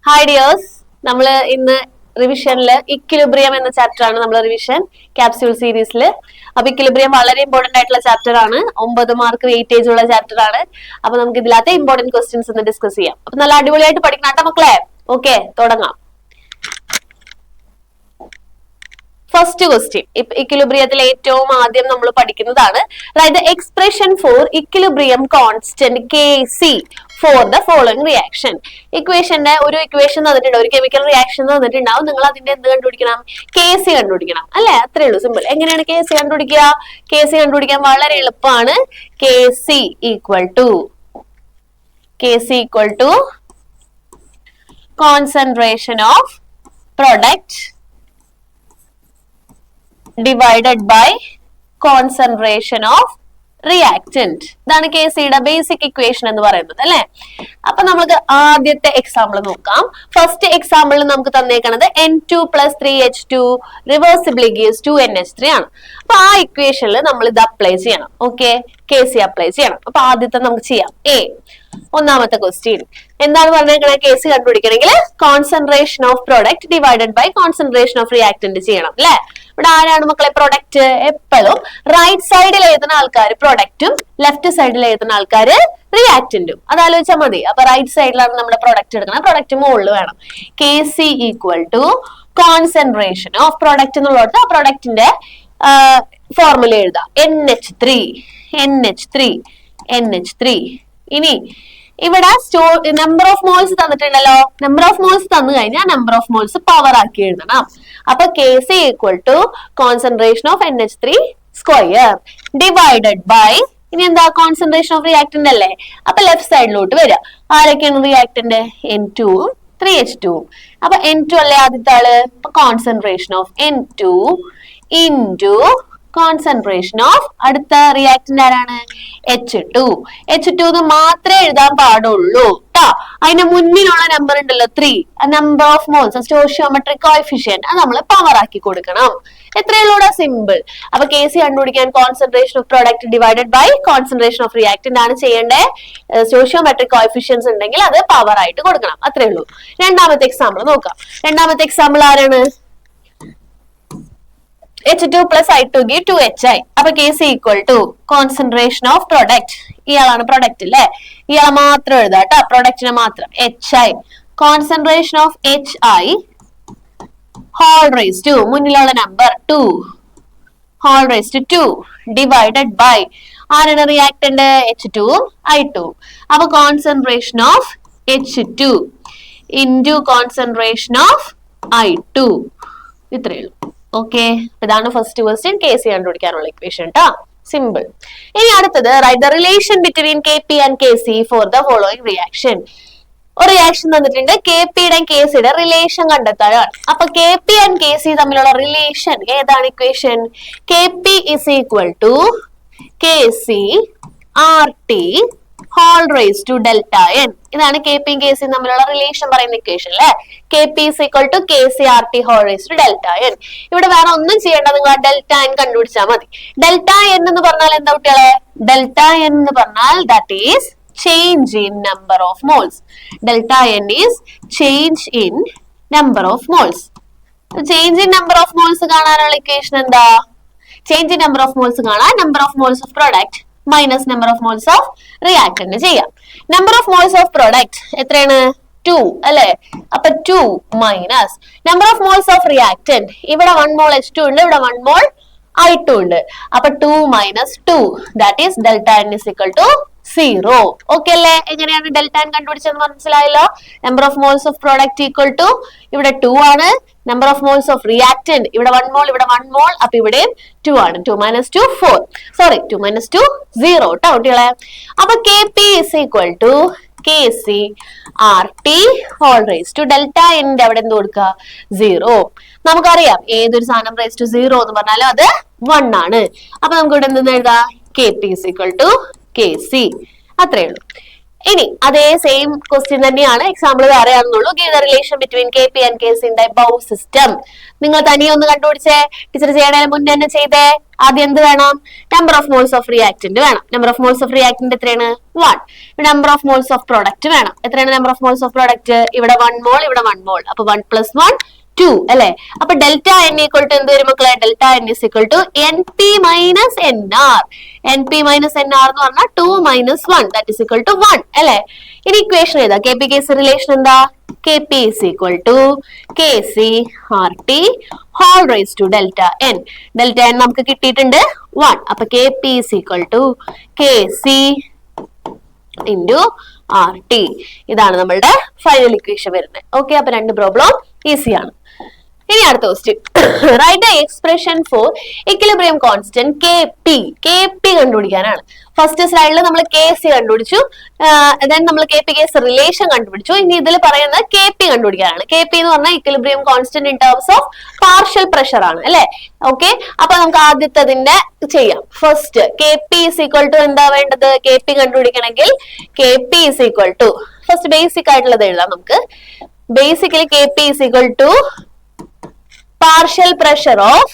Hi dears, നമ്മൾ ഇന്ന് റിവിഷനിൽ equilibrium എന്ന ചാപ്റ്റർ ആണ് നമ്മൾ റിവിഷൻ ക്യാപ്സ്യൂൾ സീരീസിൽ. അപ്പൊ ഇക്വിലിബ്രിയം വളരെ ഇമ്പോർട്ടന്റ് ആയിട്ടുള്ള ചാപ്റ്റർ ആണ്. 9 മാർക്ക് വെയിറ്റേജ് ഉള്ള ചാപ്റ്റർ ആണ്. അപ്പൊ നമുക്ക് ഇതിലത്തെ ഇമ്പോർട്ടന്റ് ക്വസ്റ്റ്യൻസ് ഒന്ന് ഡിസ്കസ് ചെയ്യാം. അപ്പൊ നല്ല അടിപൊളിയായിട്ട് പഠിക്കണം കേട്ടോ മക്കളെ. ഓക്കെ, തുടങ്ങാം. ഫസ്റ്റ് ക്വസ്റ്റ്യൻ ഇക്വിലിബ്രിയത്തിൽ ഏറ്റവും ആദ്യം നമ്മൾ പഠിക്കുന്നതാണ്. അതായത് expression for equilibrium constant Kc for the following reaction. ഇക്വേഷന്റെ ഒരു ഇക്വേഷൻ തന്നിട്ടുണ്ട്, ഒരു കെമിക്കൽ റിയാക്ഷൻ തന്നിട്ടുണ്ടാവും. നിങ്ങൾ അതിന്റെ എന്ത് കണ്ടുപിടിക്കണം? Kc കണ്ടുപിടിക്കണം അല്ലെ? അത്രേ ഉള്ളൂ, സിമ്പിൾ. എങ്ങനെയാണ് Kc കണ്ടുപിടിക്കുക? Kc കണ്ടുപിടിക്കാൻ വളരെ എളുപ്പമാണ്. Kc equal to concentration of product divided by concentration of reactant. ഇതാണ് Kcയുടെ ബേസിക് ഇക്വേഷൻ എന്ന് പറയുന്നത് അല്ലെ. അപ്പൊ നമുക്ക് ആദ്യത്തെ എക്സാമ്പിൾ നോക്കാം. ഫസ്റ്റ് എക്സാമ്പിളിൽ നമുക്ക് തന്നേക്കുന്നത് N2 + 3H2 റിവേഴ്സിബിളി ഗീവ്സ് 2NH3 ആണ്. അപ്പൊ ആ ഇക്വേഷനിൽ നമ്മൾ ഇത് അപ്ലൈ ചെയ്യണം. ഓക്കെ, Kc അപ്ലൈ ചെയ്യണം. അപ്പൊ ആദ്യത്തെ നമുക്ക് ചെയ്യാം. ഒന്നാമത്തെ ക്വസ്റ്റ്യൻ എന്താണ് പറഞ്ഞേക്കണേ? Kc കണ്ടുപിടിക്കണമെങ്കിൽ concentration of product divided by concentration of reactant ചെയ്യണം അല്ലെ. ഇവിടെ ആരാണ് മക്കളെ പ്രൊഡക്റ്റ്? എപ്പോഴും റൈറ്റ് സൈഡിൽ എഴുതുന്ന ആൾക്കാർ പ്രൊഡക്റ്റും ലെഫ്റ്റ് സൈഡിൽ എഴുതുന്ന ആൾക്കാർ റിയാക്ടന്റും. അത് ആലോചിച്ചാൽ മതി. അപ്പൊ റൈറ്റ് സൈഡിലാണ് നമ്മുടെ പ്രൊഡക്റ്റ് എടുക്കണം, പ്രൊഡക്റ്റ് മുകളിൽ വേണം. Kc equal to concentration of product എന്നുള്ളത് ആ പ്രൊഡക്റ്റിന്റെ ഫോർമുല എഴുതാം. NH3. ഇനി ഇവിടെ നമ്പർ ഓഫ് മോൾസ് തന്നിട്ടുണ്ടല്ലോ. നമ്പർ ഓഫ് മോൾസ് തന്നു കഴിഞ്ഞാൽ നമ്പർ ഓഫ് മോൾസ് പവർ ആക്കി എഴുതണം. അപ്പൊ Kc equal to concentration of NH3 square divided by, ഇനി എന്താ കോൺസെൻട്രേഷൻ ഓഫ് റിയാക്ടന്റ് അല്ലേ. അപ്പൊ ലെഫ്റ്റ് സൈഡിലോട്ട് വരിക. ആരൊക്കെയാണ് റിയാക്ടന്റ്? N2 3H2. അപ്പൊ N2 അല്ലേ ആദ്യത്തെ ആള്. Concentration of N2 into concentration of അടുത്ത റിയാക്ടന്റ് ആരാണ്? H2 എന്ന് മാത്രമേ എഴുതാൻ പാടുള്ളൂ ട്ടോ. അതിന്റെ മുന്നിലുള്ള നമ്പർ ഉണ്ടല്ലോ 3, number of moles stoichiometric coefficient, അത് നമ്മൾ പവർ ആക്കി കൊടുക്കണം. എത്രയുള്ളൂടെ? സിമ്പിൾ. അപ്പൊ Kc കണ്ടുപിടിക്കാൻ concentration of product divided by concentration of reactant ആണ് ചെയ്യേണ്ടത്. സ്റ്റോയിയോമെട്രിക് കോഎഫിഷ്യൻസ് ഉണ്ടെങ്കിൽ അത് പവർ ആയിട്ട് കൊടുക്കണം. അത്രേ ഉള്ളൂ. രണ്ടാമത്തെ എക്സാമ്പിൾ നോക്കാം. രണ്ടാമത്തെ എക്സാമ്പിൾ ആരാണ്? H2 + I2 give 2Hi. അപ്പൊ Kc equal to concentration of product, ഇയാളാണ് പ്രൊഡക്റ്റ് അല്ലെ, ഇയാളെ മാത്രം എഴുതാം കേട്ടോ, പ്രൊഡക്റ്റിനെ മാത്രം. Hi concentration of Hi whole raise to മുന്നിലുള്ള നമ്പർ 2 whole raise to 2 divided by ആരാണ് റിയാക്ടന്റ്? H2 I2. അപ്പൊ concentration of H2 into concentration of I2. ഇത്രയേ ഉള്ളൂ. ഓക്കെ, ഇതാണ് ഫസ്റ്റ് ക്വസ്റ്റ്യൻ. Kc കണ്ടുപിടിക്കാനുള്ള ഇക്വേഷൻ ട്ടാ, സിമ്പിൾ. ഇനി അടുത്തത് right the relation between Kp and Kc for the following reaction. ഒരു റിയാക്ഷൻ തന്നിട്ടുണ്ട്, Kpയുടെയും Kcയുടെ റിലേഷൻ കണ്ടെത്താനാണ്. അപ്പൊ Kp ആൻഡ് Kc തമ്മിലുള്ള റിലേഷൻ ഏതാണ് equation? Kp is equal to Kc RT whole raise to delta n. ഇതാണ് Kpയും Kcയും തമ്മിലുള്ള റിലേഷൻ പറയുന്ന ഇക്വേഷൻ അല്ലെ. Kp is equal to Kc RT whole raise to delta n. ഇവിടെ വേറെ ഒന്നും ചെയ്യേണ്ട, നിങ്ങൾ ഡെൽറ്റ n കണ്ടുപിടിച്ചാൽ മതി. ഡെൽറ്റ n എന്ന് പറഞ്ഞാൽ എന്താ കുട്ടികളെ? ഡെൽറ്റ n എന്ന് പറഞ്ഞാൽ that is change in number of moles. Delta n is change in number of moles. Change in number of moles കാണാനുള്ള ഇക്വേഷൻ എന്താ? Change in number of moles കാണാൻ number of moles of product minus number of moles of reactant ചെയ്യാം. Number of moles of product എത്രയാണ്? 2 അല്ലെ. അപ്പൊ 2 minus number of moles of reactant, ഇവിടെ 1 മോൾ H2 ഉണ്ട്, ഇവിടെ 1 മോൾ I2 ഉണ്ട്. അപ്പൊ 2 minus 2 that is delta n is equal to 0. Okay അല്ലേ? എങ്ങനെയാണ് ഡെൽറ്റ n കണ്ടുപിടിച്ചതെന്ന് മനസ്സിലായല്ലോ. Number of moles of product equal to ഇവിടെ 2 ആണ്, number of moles of reactant ഇവിടെ 1 മോൾ, ഇവിടെ 1 മോൾ, അപ്പൊ ഇവിടെ 2 ആണ്. 2 മൈനസ് 2 4. സോറി, 2 മൈനസ് 2 0 ട്ടോ കുട്ടികളെ. അപ്പൊ Kp is equal to Kc RT whole raise to delta n അവിടെ എന്ത് കൊടുക്കുക? 0. നമുക്കറിയാം ഏതൊരു സാധനം റേസ് ടു 0 എന്ന് പറഞ്ഞാലും അത് 1 ആണ്. അപ്പൊ നമുക്ക് ഇവിടെ എന്തെന്ന് എഴുതാം? Kp is equal to Kc. അത്രേ ഉള്ളൂ. ഇനി അതേ സെയിം ക്വസ്റ്റ്യൻ തന്നെയാണ്, എക്സാമ്പിൾ വേറെയാണെന്നുള്ളൂ. Give the relation between KP and KC in the above system. നിങ്ങൾ തനിയെ ഒന്ന് കണ്ടുപിടിച്ചേ, ടീച്ചർ ചെയ്യണതിന് മുന്നേ തന്നെ ചെയ്തേ. ആദ്യം എന്ത് വേണം? Number of moles of reactant വേണം. Number of moles of reactant എത്രയാണ്? 1. Number of moles of product വേണം. എത്രയാണ് number of moles of product? ഇവിടെ 1 മോൾ, ഇവിടെ 1 മോൾ. അപ്പൊ 1 + 1 2 അല്ലെ? അപ്പൊ ഡെൽറ്റ n ഈക്വൽ ടു എന്ത് വരും മക്കളെ? Delta n is equal to NP minus NR. NP minus NR എന്ന് പറഞ്ഞാൽ 2 - 1 ദാറ്റ് ഇസ് ഈക്വൽ ടു 1 അല്ലെ? ഇനി ഇക്വേഷൻ ഏതാ? KP KC റിലേഷൻ എന്താ? KP is equal to KC RT whole rise to delta n. Delta n നമുക്ക് കിട്ടിയിട്ടുണ്ട് 1. അപ്പൊ KP is equal to KC into RT. ഇതാണ് നമ്മളുടെ ഫൈനൽ ഇക്വേഷൻ വരുന്നത്. ഓക്കെ, അപ്പൊ രണ്ട് പ്രോബ്ലം ഈസി ആണ്. ഇനി അടുത്ത question, right the expression for equilibrium constant KP കണ്ടുപിടിക്കാനാണ്. ഫസ്റ്റ് സ്ലൈഡിൽ നമ്മൾ KC കണ്ടുപിടിച്ചു, ദെൻ നമ്മൾ KP KC റിലേഷൻ കണ്ടുപിടിച്ചു. ഇനി ഇതിൽ പറയുന്നത് KP കണ്ടുപിടിക്കാനാണ്. KP എന്ന് പറഞ്ഞാൽ equilibrium constant in terms of partial pressure ആണ് അല്ലെ? ഓക്കെ, അപ്പൊ നമുക്ക് ആദ്യത്തതിന്റെ ചെയ്യാം. First KP is equal to എന്താ വേണ്ടത്? KP കണ്ടുപിടിക്കണമെങ്കിൽ KP is equal to, first basic ആയിട്ടുള്ളത് എഴുതാം നമുക്ക്. Basically KP is equal to partial pressure of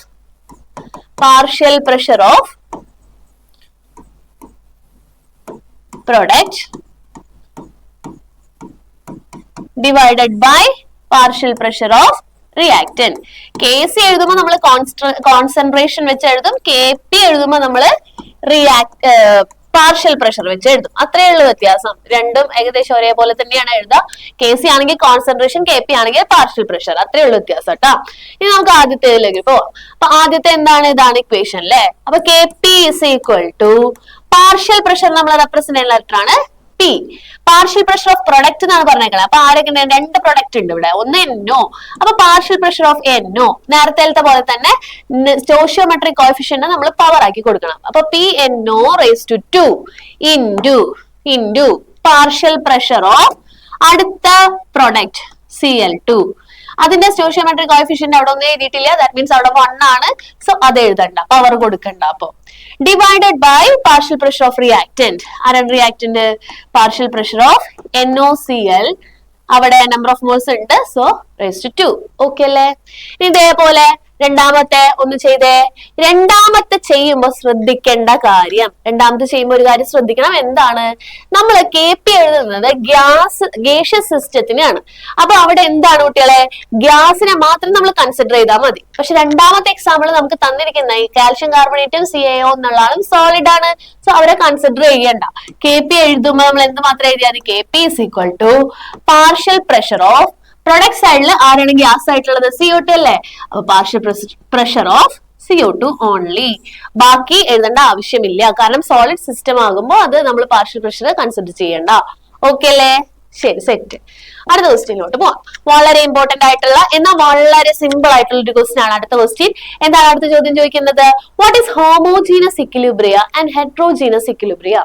product divided by partial pressure of reactant. KC എഴുതുമ്പോൾ നമ്മൾ കോൺസെൻട്രേഷൻ വെച്ച് എഴുതും, KP എഴുതുമ്പോൾ നമ്മൾ പാർഷ്യൽ പ്രഷർ വെച്ച് എഴുതും. അത്രയേ ഉള്ളൂ വ്യത്യാസം. രണ്ടും ഏകദേശം ഒരേപോലെ തന്നെയാണ് എഴുതുക. KC ആണെങ്കിൽ കോൺസെൻട്രേഷൻ, KP ആണെങ്കിൽ പാർഷ്യൽ പ്രഷർ. അത്രേ ഉള്ളൂ വ്യത്യാസം കേട്ടോ. ഇനി നമുക്ക് ആദ്യത്തേതിലേക്ക് പോവാം. അപ്പൊ ആദ്യത്തെ എന്താണ്? ഇതാണ് ഇക്വേഷൻ അല്ലെ? അപ്പൊ KP is equal to partial pressure നമ്മൾ റെപ്രസെന്റ് ചെയ്യുന്ന ലെറ്റർ ആണ് P. Partial pressure of product എന്നാണ് പറഞ്ഞേക്കുന്നത്. അപ്പൊ ആരൊക്കെ രണ്ട് പ്രൊഡക്റ്റ് ഉണ്ട് ഇവിടെ, ഒന്ന് NO. അപ്പൊ പാർഷ്യൽ പ്രഷർ ഓഫ് NO നേരത്തെ പോലെ തന്നെ സ്റ്റോഷിയോമെട്രിക് കോഎഫിഷ്യന്റ് നമ്മൾ പവർ ആക്കി കൊടുക്കണം. അപ്പൊ PNO raise to 2 into partial pressure of അടുത്ത പ്രൊഡക്റ്റ് Cl2. അതിന്റെ സ്റ്റോഷിയോമെട്രിക് കോഎഫിഷ്യന്റ് അവിടെ ഒന്നും എഴുതിയിട്ടില്ല, ദാറ്റ് മീൻസ് അവിടെ 1 ആണ്. സോ അത് എഴുതണ്ട, പവർ കൊടുക്കണ്ട. അപ്പൊ divided by partial pressure of reactant. ആരാണ് reactant? Partial pressure of NOCl. അവിടെ നമ്പർ ഓഫ് മോൾസ് ഉണ്ട്, സോ റേസ് ടു 2. ഓക്കെ അല്ലേ? ഇതേപോലെ രണ്ടാമത്തെ ഒന്ന് ചെയ്തേ. രണ്ടാമത്തെ ചെയ്യുമ്പോൾ ശ്രദ്ധിക്കേണ്ട കാര്യം, രണ്ടാമത്തെ ചെയ്യുമ്പോൾ ഒരു കാര്യം ശ്രദ്ധിക്കണം. എന്താണ്? നമ്മൾ KP എഴുതുന്നത് ഗേഷ്യസ് സിസ്റ്റത്തിനാണ്. അപ്പൊ അവിടെ എന്താണ് കുട്ടികളെ? ഗ്യാസിനെ മാത്രം നമ്മൾ കൺസിഡർ ചെയ്താൽ മതി. പക്ഷെ രണ്ടാമത്തെ എക്സാമ്പിൾ നമുക്ക് തന്നിരിക്കുന്ന കാൽഷ്യം കാർബണേറ്റും CaO എന്നുള്ള ആളും സോളിഡ് ആണ്. സോ അവരെ കൺസിഡർ ചെയ്യണ്ട. KP എഴുതുമ്പോൾ നമ്മൾ എന്ത് മാത്രം എഴുതിയാൽ? KP is equal to partial pressure of product സൈഡിൽ ആരാണ് ഗ്യാസ് ആയിട്ടുള്ളത്? CO2 അല്ലേ? അപ്പൊ partial pressure of CO2 only. ബാക്കി എഴുതേണ്ട ആവശ്യമില്ല, കാരണം സോളിഡ് സിസ്റ്റം ആകുമ്പോൾ അത് നമ്മൾ പാർഷ്യൽ പ്രഷർ കൺസിഡർ ചെയ്യണ്ട. ഓക്കെ അല്ലേ? ശരി, സെറ്റ്. അടുത്ത ക്വസ്റ്റ്യനിലോട്ട് പോവാം. വളരെ ഇമ്പോർട്ടന്റ് ആയിട്ടുള്ള എന്നാൽ വളരെ സിമ്പിൾ ആയിട്ടുള്ള ഒരു ക്വസ്റ്റ്യൻ ആണ് അടുത്ത ക്വസ്റ്റ്യൻ. എന്താണ് അടുത്ത ചോദ്യം ചോദിക്കുന്നത്? What is homogeneous equilibria and heterogeneous equilibria?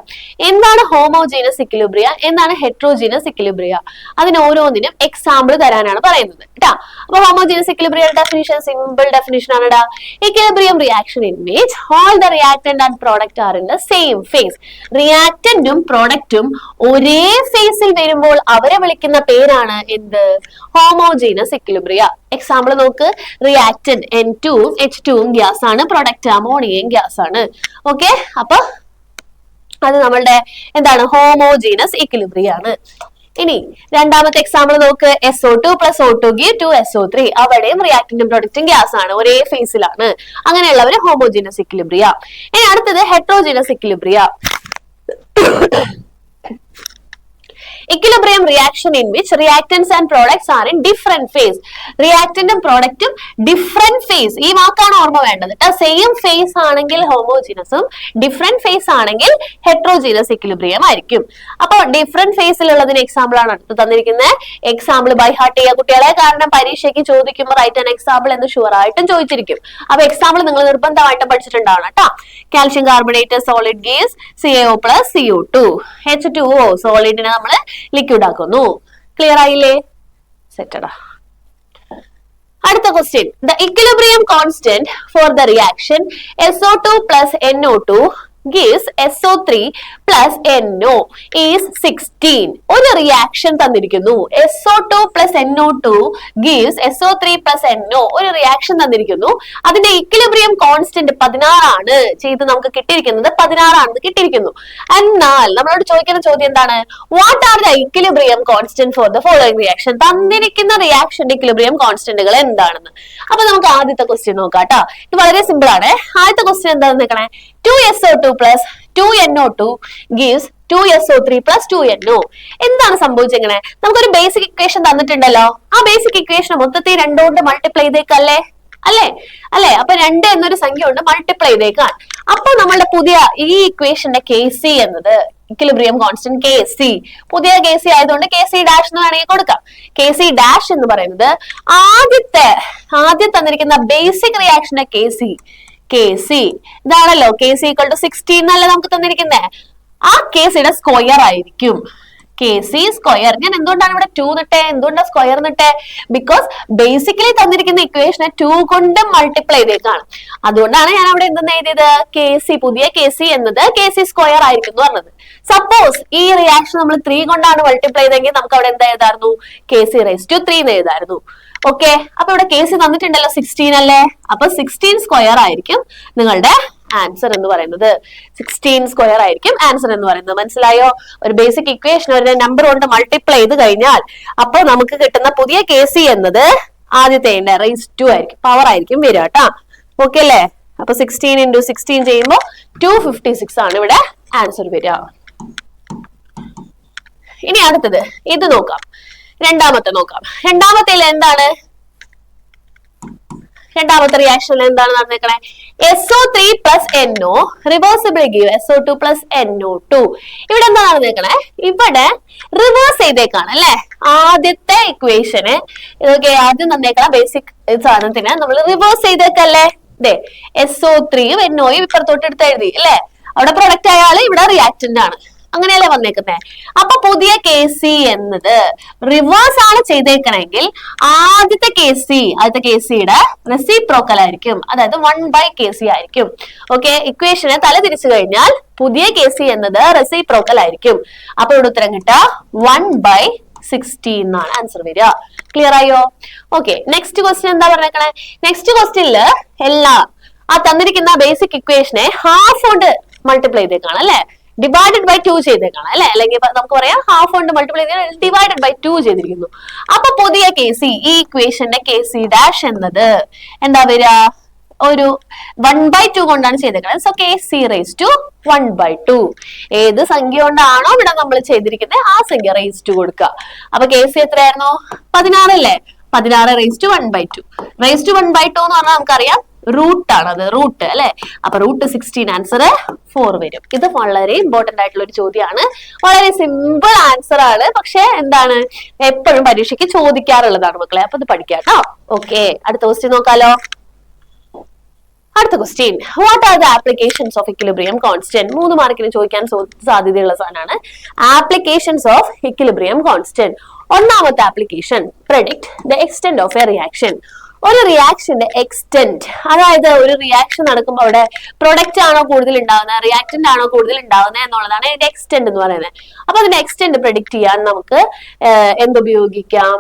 എന്താണ് ഹോമോജീനസ് ഇക്വിലിബ്രിയ, എന്താണ് ഹെട്രോജീനസ് ഇക്വിലിബ്രിയ? അതിന് ഓരോന്നിനും എക്സാമ്പിൾ തരാനാണ് പറയുന്നത് കേട്ടാ. അപ്പൊ ഹോമോജീനസ് ഇക്വിലിബ്രിയയുടെ ഡെഫിനിഷൻ സിമ്പിൾ ഡെഫിനിഷൻ ആണ്. Equilibrium reaction in which all the reactant and product are in the same phase. റിയാക്ടന്റും പ്രോഡക്റ്റും ഒരേ ഫേസിൽ വരുമ്പോൾ അവരെ വിളിക്കുന്ന പേരാണ് എന്ത്? Homogeneous equilibria. എക്സാമ്പിൾ നോക്ക്. റിയാക്ടന്റ് N2 ഉം H2 ഉം ഗ്യാസ് ആണ്, പ്രൊഡക്റ്റ് അമോണിയയും ഗ്യാസ് ആണ്. ഓക്കെ, അപ്പൊ അത് നമ്മളുടെ എന്താണ്? ഹോമോജീനസ് ഇക്വിലിബ്രിയ ആണ്. ഇനി രണ്ടാമത്തെ എക്സാമ്പിൾ നോക്ക്. SO2 + O2 give 2SO3. അവിടെയും റിയാക്ടന്റും പ്രൊഡക്റ്റും ഗ്യാസ് ആണ്, ഒരേ ഫേസിലാണ്. അങ്ങനെയുള്ളവര് ഹോമോജീനസ് ഇക്വിലിബ്രിയ. ഇനി അടുത്തത് heterogeneous equilibria. Equilibrium reaction in which reactants and products are in different phase. Reactant and product different phase. ഈ വാക്കാണ് ഓർമ്മ വേണ്ടത്. സെയിം ഫേസ് ആണെങ്കിൽ ഹോമോജീനസും ഡിഫറെന്റ് ഫേസ് ആണെങ്കിൽ ഹെട്രോജീനസ് ഇക്വിലിബ്രിയം ആയിരിക്കും. അപ്പൊ ഡിഫറെന്റ് ഫേസിലുള്ളതിന് എക്സാമ്പിൾ ആണ് അടുത്ത് തന്നിരിക്കുന്നത്. എക്സാമ്പിൾ ബൈ ഹാർട്ട് ചെയ്യുക കുട്ടികളെ, കാരണം പരീക്ഷയ്ക്ക് ചോദിക്കുമ്പോൾ റൈറ്റ് ആൻഡ് എക്സാമ്പിൾ എന്ന് ഷുവർ ആയിട്ടും ചോദിച്ചിരിക്കും. അപ്പൊ എക്സാമ്പിൾ നിങ്ങൾ നിർബന്ധമായിട്ടും പഠിച്ചിട്ടുണ്ടാവണം കേട്ടോ. കാൽഷ്യം കാർബണേറ്റ് സോളിഡ് ഗീസ് CaO + CO2. H2O സോളിഡിനെ നമ്മൾ ലിക്വിഡ് ആക്കുന്നു. ക്ലിയർ ആയില്ലേ? സെറ്റടാ. അടുത്ത question. The equilibrium constant for the reaction SO2 + NO2 gives SO3 plus NO is 16. ഒരു റിയാക്ഷൻ തന്നിരിക്കുന്നു. SO2 plus NO2 gives SO3 plus NO. ഒരു റിയാക്ഷൻ തന്നിരിക്കുന്നു. അതിന്റെ equilibrium constant 16 ആണ്. ചെയ്ത് നമുക്ക് കിട്ടിയിരിക്കുന്നത് 16 ആണെന്ന് കിട്ടിയിരിക്കുന്നു. എന്നാൽ നമ്മളോട് ചോദിക്കുന്ന ചോദ്യം എന്താണ്? What are the equilibrium constant four the following reaction? തന്നിരിക്കുന്ന റിയാക്ഷന്റെ ഇക്വിലിബ്രിയം കോൺസ്റ്റന്റുകൾ എന്താണെന്ന്. അപ്പൊ നമുക്ക് ആദ്യത്തെ ക്വസ്റ്റ്യൻ നോക്കാം കേട്ടോ. ഇത് വളരെ സിമ്പിൾ ആണ്. ആദ്യത്തെ ക്വസ്റ്റ്യൻ എന്താണെന്ന് നോക്കണേ. 2SO2 plus 2NO2 gives 2SO3 plus 2NO. എന്താണ് സംഭവിച്ചെങ്ങനെ? നമുക്കൊരു ബേസിക് ഇക്വേഷൻ തന്നിട്ടുണ്ടല്ലോ. ആ ബേസിക് ഇക്വേഷൻ മൊത്തത്തിൽ 2 കൊണ്ട് മൾട്ടിപ്ലൈ ചെയ്തേക്കല്ലേ അല്ലേ? അപ്പൊ 2 എന്നൊരു സംഖ്യ കൊണ്ട് മൾട്ടിപ്ലൈ ചെയ്തേക്കാൻ. അപ്പൊ നമ്മളുടെ പുതിയ ഈ ഇക്വേഷന്റെ KC എന്നത് ഇക്വിലിബ്രിയം കോൺസ്റ്റന്റ് KC, പുതിയ KC ആയതുകൊണ്ട് KC ഡാഷ് എന്ന് വേണമെങ്കിൽ കൊടുക്കാം. KC ഡാഷ് എന്ന് പറയുന്നത് ആദ്യം തന്നിരിക്കുന്ന ബേസിക് റിയാക്ഷന്റെ KC ഇതാണല്ലോ. KC = 16 എന്നല്ല നമുക്ക് തന്നിരിക്കുന്നത്. ആ KCയുടെ സ്ക്വയർ ആയിരിക്കും. KC square. ഞാൻ എന്തുകൊണ്ടാണ് ഇവിടെ 2 നിട്ടേ? എന്തുകൊണ്ടാണ് സ്ക്വയർ നിട്ടേ? ബിക്കോസ് ബേസിക്കലി തന്നിരിക്കുന്ന ഇക്വേഷനെ 2 കൊണ്ട് മൾട്ടിപ്ലൈ ചെയ്തേക്കാണ്. അതുകൊണ്ടാണ് ഞാൻ അവിടെ എന്തെന്ന് എഴുതിയത്? KC, പുതിയ KC എന്നത് KC സ്ക്വയർ ആയിരിക്കും എന്ന് പറഞ്ഞത്. സപ്പോസ് ഈ റിയാക്ഷൻ നമ്മൾ 3 കൊണ്ടാണ് മൾട്ടിപ്ലൈ ചെയ്തെങ്കിൽ നമുക്ക് അവിടെ എന്താ എഴുതായിരുന്നു? KC⁻³ എന്ന് എഴുതായിരുന്നു. ഓക്കെ, അപ്പൊ ഇവിടെ KC തന്നിട്ടുണ്ടല്ലോ 16 അല്ലേ? അപ്പൊ 16 സ്ക്വയർ ആയിരിക്കും നിങ്ങളുടെ ആൻസർ എന്ന് പറയുന്നത്. 16 സ്ക്വയർ ആയിരിക്കും ആൻസർ എന്ന് പറയുന്നത്. മനസ്സിലായോ? ഒരു ബേസിക് ഇക്വേഷൻ ഒരു നമ്പർ കൊണ്ട് മൾട്ടിപ്ലൈ ചെയ്ത് കഴിഞ്ഞാൽ അപ്പൊ നമുക്ക് കിട്ടുന്ന പുതിയ KC എന്നത് ആദ്യത്തെ ⁻² ആയിരിക്കും, പവർ ആയിരിക്കും വരിക കേട്ടോ. ഓക്കെ അല്ലേ? അപ്പൊ 16 × 16 ചെയ്യുമ്പോൾ 256 ആണ് ഇവിടെ ആൻസർ വരിക. ഇനി അടുത്തത് ഇത് നോക്കാം. രണ്ടാമത്തെ നോക്കാം. രണ്ടാമത്തേൽ എന്താണ്? രണ്ടാമത്തെ റിയാക്ഷൻ എന്താണ് നടന്നേക്കണേ? SO3 plus NO reversible give SO2 plus NO2. ഇവിടെ എന്താ നടന്നേക്കണേ? ഇവിടെ റിവേഴ്സ് ചെയ്തേക്കാണ് അല്ലെ? ആദ്യത്തെ ഇക്വേഷന് ഇതൊക്കെ ആദ്യം തന്നേക്കണ ബേസിക് സാധനത്തിന് നമ്മൾ റിവേഴ്സ് ചെയ്തേക്കല്ലേ? SO3യും NOയും ഇപ്പുറത്തോട്ട് എടുത്ത് എഴുതി അല്ലെ? അവിടെ പ്രൊഡക്റ്റ് ആയാല് ഇവിടെ റിയാക്ടന്റ് ആണ്. അങ്ങനെയല്ലേ വന്നേക്കുന്നത്. അപ്പൊ പുതിയ KC എന്നത് റിവേഴ്സ് ആണ് ചെയ്തേക്കണമെങ്കിൽ ആദ്യത്തെ KCയുടെ റെസിപ്രോക്കൽ ആയിരിക്കും, അതായത് 1/KC ആയിരിക്കും. ഓക്കെ, ഇക്വേഷനെ തല തിരിച്ചു കഴിഞ്ഞാൽ പുതിയ KC എന്നത് റെസിപ്രോക്കൽ ആയിരിക്കും. അപ്പൊ ഇവിടെ ഉത്തരം കിട്ടുക 1/16 എന്നാണ് ആൻസർ വരിക. ക്ലിയർ ആയോ? ഓക്കെ, നെക്സ്റ്റ് ക്വസ്റ്റ്യൻ എന്താ പറഞ്ഞേക്കണേ? നെക്സ്റ്റ് ക്വസ്റ്റ്യനില് ആ തന്നിരിക്കുന്ന ബേസിക് ഇക്വേഷനെ ഹാഫ് കൊണ്ട് മൾട്ടിപ്ലൈ ചെയ്തേക്കാണ് അല്ലെ? ഡിവൈഡഡ് ബൈ 2 ചെയ്തേക്കാണ് അല്ലെ? അല്ലെങ്കിൽ നമുക്ക് പറയാം ഹാഫ് കൊണ്ട് മൾട്ടിപ്ലൈ ചെയ്ത് ഡിവൈഡഡ് ബൈ 2 ചെയ്തിരിക്കുന്നു. അപ്പൊ പുതിയ KC, ഈ ഇക്വേഷന്റെ KC ഡാഷ് എന്നത് എന്താ വരിക? ഒരു 1/2 കൊണ്ടാണ് ചെയ്തേക്കുന്നത്. So KC⁻². ഏത് സംഖ്യ കൊണ്ടാണോ ഇവിടെ നമ്മൾ ചെയ്തിരിക്കുന്നത് ആ സംഖ്യ ⁻² കൊടുക്കുക. അപ്പൊ KC എത്രയായിരുന്നു? 16 അല്ലേ? 16⁻². ⁻² എന്ന് പറഞ്ഞാൽ നമുക്കറിയാം റൂട്ട് ആണ്, അത് റൂട്ട് അല്ലെ? അപ്പൊ √16 ആൻസർ 4 വരും. ഇത് വളരെ ഇമ്പോർട്ടന്റ് ആയിട്ടുള്ള ഒരു ചോദ്യമാണ്. വളരെ സിമ്പിൾ ആൻസർ ആണ്, പക്ഷെ എന്താണ് എപ്പോഴും പരീക്ഷയ്ക്ക് ചോദിക്കാറുള്ളതാണ് മക്കളെ. അപ്പൊ ഇത് പഠിക്കാം കേട്ടോ. ഓക്കെ, അടുത്ത ക്വസ്റ്റ്യൻ നോക്കാലോ. അടുത്ത question, what are the applications of equilibrium constant? 3 മാർക്കിന് ചോദിക്കാൻ സാധ്യതയുള്ള സാധനമാണ് ആപ്ലിക്കേഷൻസ് ഓഫ് ഇക്വിലിബ്രിയം കോൺസ്റ്റന്റ്. ഒന്നാമത്തെ application, predict the extent of a reaction. ഒരു റിയാക്ഷന്റെ എക്സ്റ്റെന്റ്, അതായത് ഒരു റിയാക്ഷൻ നടക്കുമ്പോൾ അവിടെ പ്രൊഡക്റ്റ് ആണോ കൂടുതൽ ഉണ്ടാവുന്നത്, റിയാക്ടന്റ് ആണോ കൂടുതൽ ഉണ്ടാവുന്നത് എന്നുള്ളതാണ് അതിന്റെ എക്സ്റ്റെന്റ് എന്ന് പറയുന്നത്. അപ്പൊ അതിന്റെ എക്സ്റ്റെന്റ് പ്രെഡിക്റ്റ് ചെയ്യാൻ നമുക്ക് എന്തുപയോഗിക്കാം?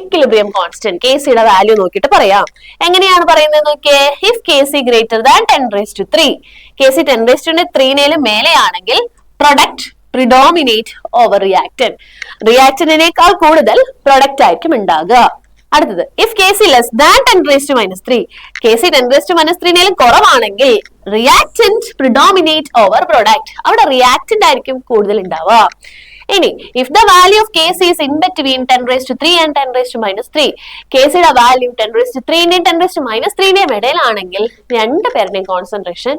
ഇക്വിലിബ്രിയം കോൺസ്റ്റന്റ്, KCയുടെ വാല്യൂ നോക്കിയിട്ട് പറയാം. എങ്ങനെയാണ് പറയുന്നത് നോക്കിയേ? ഇഫ് KC > 10⁻3, KC 10⁻3 മേലെയാണെങ്കിൽ പ്രൊഡക്റ്റ് പ്രിഡോമിനേറ്റ് ഓവർ റിയാക്ടന്റ്, റിയാക്ടന്റിനേക്കാൾ കൂടുതൽ പ്രൊഡക്റ്റ് ആയിരിക്കും ഉണ്ടാകുക. അടുത്തത്, if KC less than 10⁻3, KC 10⁻3 കുറവാണെങ്കിൽ റിയാക്ടന്റ് പ്രിഡോമിനേറ്റ് ഓവർ പ്രൊഡക്റ്റ്, അവിടെ റിയാക്ടന്റ് ആയിരിക്കും കൂടുതൽ ഉണ്ടാവുക. ഇനി if the value of KC is in between 10⁻3 and 10⁻3, KCയുടെ വാല്യൂ 10⁻3ന്റെയും 10⁻3ന്റെയും ഇടയിലാണെങ്കിൽ രണ്ടുപേരുടെയും കോൺസെൻട്രേഷൻ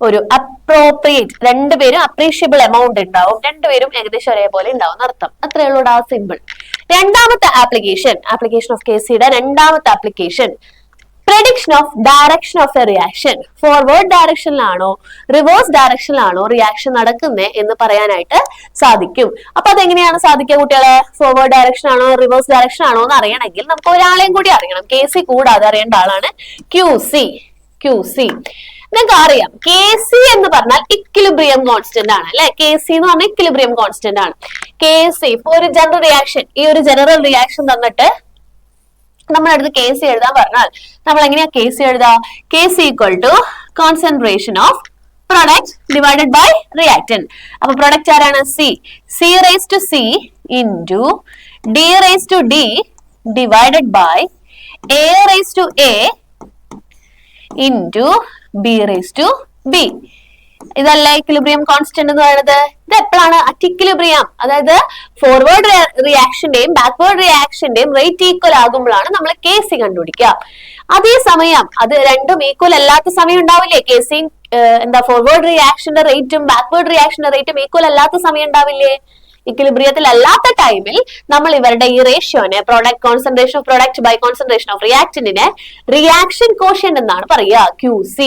ഒരു അപ്രോപ്രിയേറ്റ്, രണ്ടുപേരും അപ്രീഷ്യബിൾ എമൗണ്ട് ഉണ്ടാവും, രണ്ടുപേരും ഏകദേശം ഒരേപോലെ ഉണ്ടാവും അർത്ഥം. അത്രേ ഉള്ളൂ, ആ സിമ്പിൾ. രണ്ടാമത്തെ ആപ്ലിക്കേഷൻ ഓഫ് KCയുടെ രണ്ടാമത്തെ application, prediction of direction of a reaction. Forward ഡയറക്ഷനിലാണോ റിവേഴ്സ് ഡയറക്ഷനിലാണോ റിയാക്ഷൻ നടക്കുന്നത് എന്ന് പറയാനായിട്ട് സാധിക്കും. അപ്പൊ അതെങ്ങനെയാണ് സാധിക്കുക കുട്ടികളെ? ഫോർവേഡ് ഡയറക്ഷൻ ആണോ റിവേഴ്സ് ഡയറക്ഷൻ ആണോ എന്ന് അറിയണമെങ്കിൽ നമുക്ക് ഒരാളെയും കൂടി അറിയണം. KC കൂടാതെ അറിയേണ്ട ആളാണ് QC. നിങ്ങൾക്ക് അറിയാം കെ സി എന്ന് പറഞ്ഞാൽ ഇക്വിലിബ്രിയം കോൺസ്റ്റന്റ് ആണ് അല്ലെ. കെ സി എന്ന് പറഞ്ഞാൽ ഇക്വിലിബ്രിയം കോൺസ്റ്റന്റ് ആണ്. കെ സി ഇപ്പൊ ഒരു ജനറൽ റിയാക്ഷൻ, ഈ ഒരു ജനറൽ റിയാക്ഷൻ തന്നിട്ട് നമ്മുടെ അടുത്ത് കെ സി എഴുതാൻ പറഞ്ഞാൽ നമ്മൾ എങ്ങനെയാ കെ സി എഴുതാ? K C equal to concentration of product divided by reactant. അപ്പൊ product ആരാണ്? C. C raised to C into D raised to D divided by A raised to A into B raised to B. ഇതല്ല equilibrium constant എന്ന് പറയുന്നത്. ഇത് എപ്പോഴാണ് at equilibrium, അതായത് forward റിയാക്ഷന്റെയും backward റിയാക്ഷന്റെയും rate equal ആകുമ്പോഴാണ് നമ്മൾ കെ സി കണ്ടുപിടിക്കുക. അതേസമയം അത് രണ്ടും ഈക്വൽ അല്ലാത്ത സമയം ഉണ്ടാവില്ലേ? കെ സി ഫോർവേഡ് റിയാക്ഷന്റെ റേറ്റും ബാക്ക്വേർഡ് റിയാക്ഷന്റെ റേറ്റും ഈക്വൽ അല്ലാത്ത സമയം ഉണ്ടാവില്ലേ? ഇക്വിലിബ്രിയത്തിൽ അല്ലാത്ത ടൈമിൽ നമ്മൾ ഇവരുടെ ഈ റേഷ്യോനെ product concentration of product by concentration of റിയാക്ടന്റിനെ റിയാക്ഷൻ കോഷ്യന്റ് എന്നാണ് പറയുക, QC.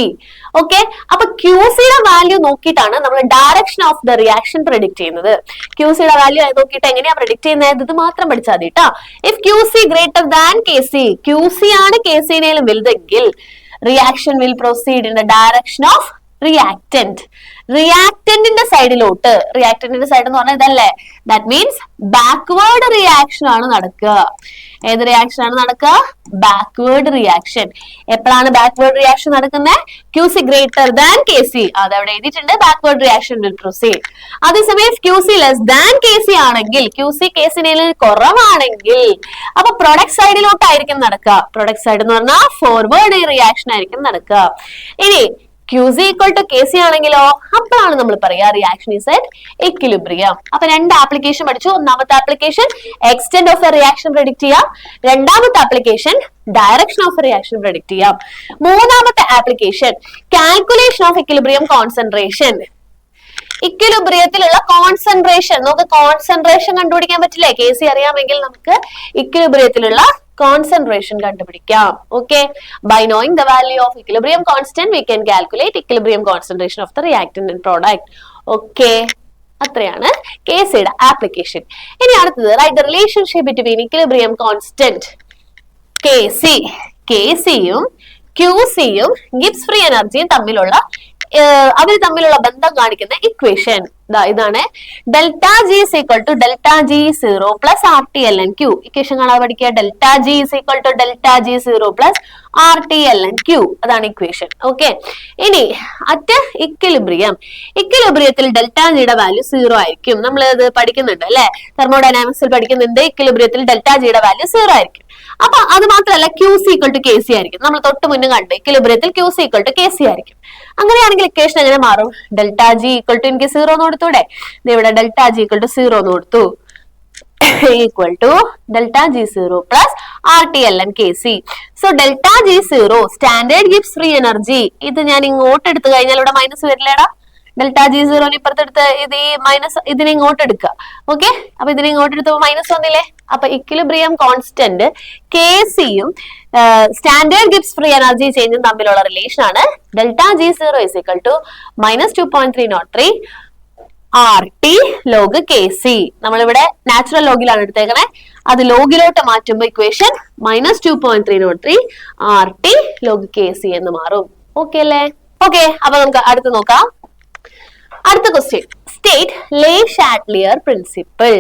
ഓക്കെ, അപ്പൊ QCയുടെ വാല്യൂ നോക്കിയിട്ടാണ് നമ്മൾ direction of the reaction predict ചെയ്യുന്നത്. QCയുടെ വാല്യൂ നോക്കിയിട്ട് എങ്ങനെയാ പ്രെഡിക്ട് ചെയ്യുന്നത്? ഇത് മാത്രം പഠിച്ചാൽ മതി കേട്ടോ. If QC greater than KC, QC ആണ് KCനേലും വലുതെങ്കിൽ reaction will proceed in the direction of reactant. റിയാക്ടന്റിന്റെ സൈഡിലോട്ട്, റിയാക്ടന്റിന്റെ സൈഡ് എന്ന് പറഞ്ഞാൽ ഇതല്ലേ, ദാറ്റ് മീൻസ് ബാക്ക്വേർഡ് റിയാക്ഷൻ ആണ് നടക്കുക. ഏത് റിയാക്ഷൻ ആണ് നടക്കുക? Backward reaction. എപ്പോഴാണ് ബാക്ക്വേർഡ് റിയാക്ഷൻ നടക്കുന്നത്? QC ഗ്രേറ്റർ ദാൻ KC, അതവിടെ എഴുതിയിട്ടുണ്ട്. Backward reaction will proceed. അതേസമയം QC ലെസ് ദാൻ KC ആണെങ്കിൽ, QC KCനേൽ കുറവാണെങ്കിൽ, അപ്പൊ പ്രൊഡക്റ്റ് സൈഡിലോട്ടായിരിക്കും നടക്കുക. പ്രൊഡക്റ്റ് സൈഡ് എന്ന് പറഞ്ഞാൽ ഫോർവേഡ് റിയാക്ഷൻ ആയിരിക്കും നടക്കുക. ഇനി QC ഈക്വൽ ടു KC ആണെങ്കിലോ, അപ്പോഴാണ് നമ്മൾ പറയാ റിയാക്ഷൻ ഈസ് അറ്റ് ഇക്വിലിബ്രിയം. അപ്പൊ രണ്ട് ആപ്ലിക്കേഷൻ പഠിച്ചു. ഒന്നാമത്തെ application extent of a reaction predict ചെയ്യാം. രണ്ടാമത്തെ application direction of reaction predict ചെയ്യാം. മൂന്നാമത്തെ application calculation of equilibrium concentration. ഇക്വിലിബ്രിയത്തിലുള്ള കോൺസെൻട്രേഷൻ, നമുക്ക് കോൺസെൻട്രേഷൻ കണ്ടുപിടിക്കാൻ പറ്റില്ലേ? KC അറിയാമെങ്കിൽ നമുക്ക് ഇക്വിലിബ്രിയത്തിലുള്ള concentration കണ്ടുപിടിക്കാം. Okay, by knowing the value of equilibrium constant we can calculate equilibrium concentration of the reactant and product. Okay, അത്രയാണ് KCയുടെ ആപ്ലിക്കേഷൻ. ഇനി അടുത്തത് write the relationship between equilibrium constant KCയും QCയും ഗിബ്സ് ഫ്രീ എനർജിയും തമ്മിലുള്ള അവർ തമ്മിലുള്ള ബന്ധം കാണിക്കുന്ന ഇക്വേഷൻ ഇതാണ്. Delta G is equal to delta G zero plus R T L N Q. Equation കാണാതെ പഠിക്കുക. Delta G is equal to delta G zero plus R T L N Q, അതാണ് ഇക്വേഷൻ. ഓക്കെ, ഇനി at ഇക്വിലിബ്രിയത്തിൽ delta ജിയുടെ value zero ആയിരിക്കും. നമ്മൾ ഇത് പഠിക്കുന്നുണ്ട് അല്ലെ, തെർമോഡൈനാമിക്സിൽ പഠിക്കുന്നുണ്ട്. ഇക്വിലിബ്രിയത്തിൽ ഡെൽറ്റ ജിയുടെ വാല്യൂ സീറോ ആയിരിക്കും. അപ്പൊ അത് മാത്രമല്ല QC ഈക്വൽ ടു KC ആയിരിക്കും. നമ്മൾ തൊട്ട് മുന്നേ കണ്ട് ഇക്വിലിബ്രിയത്തിൽ QC ഈക്വൽ ടു KC ആയിരിക്കും. അങ്ങനെയാണെങ്കിൽ ഇക്വേഷൻ എങ്ങനെ മാറും? ഡെൽറ്റ ജി ഈക്വൽ ടു എനിക്ക് സീറോ എന്ന് കൊടുത്തൂടെ? ഇവിടെ delta G equal to zero എന്ന് കൊടുത്തു. Equal to delta G zero plus R T L N KC. So delta G zero standard Gibbs free energy. ഇത് ഞാൻ ഇങ്ങോട്ട് എടുത്തു കഴിഞ്ഞാൽ ഇവിടെ മൈനസ് വരില്ലേടാ? ഡെൽറ്റ ജി സീറോന് ഇപ്പുറത്തെടുത്ത് ഇത് ഈ മൈനസ് ഇതിനെ ഇങ്ങോട്ട് എടുക്കുക. ഓക്കെ, അപ്പൊ ഇതിനെ ഇങ്ങോട്ട് എടുത്തപ്പോ മൈനസ് വന്നില്ലേ? അപ്പൊ ഇക്വിലിബ്രിയം കോൺസ്റ്റന്റ് KCയും സ്റ്റാൻഡേർഡ് ഗിബ്സ് ഫ്രീ എനർജി ചേഞ്ചും തമ്മിലുള്ള റിലേഷൻ ആണ് delta G zero is equal to -2.303 RT log KC. നമ്മളിവിടെ നാച്ചുറൽ ലോഗിലാണ് എടുത്തേക്കണേ. അത് ലോഗിലോട്ട് മാറ്റുമ്പോ ഇക്വേഷൻ -2.303 RT log KC എന്ന് മാറും. ഓക്കെ അല്ലേ? ഓക്കെ, അപ്പൊ നമുക്ക് അടുത്ത് നോക്കാം. അടുത്ത ക്വസ്റ്റ്യൻ, സ്റ്റേറ്റ് ലേ ഷാറ്റ്ലിയർ പ്രിൻസിപ്പിൾ.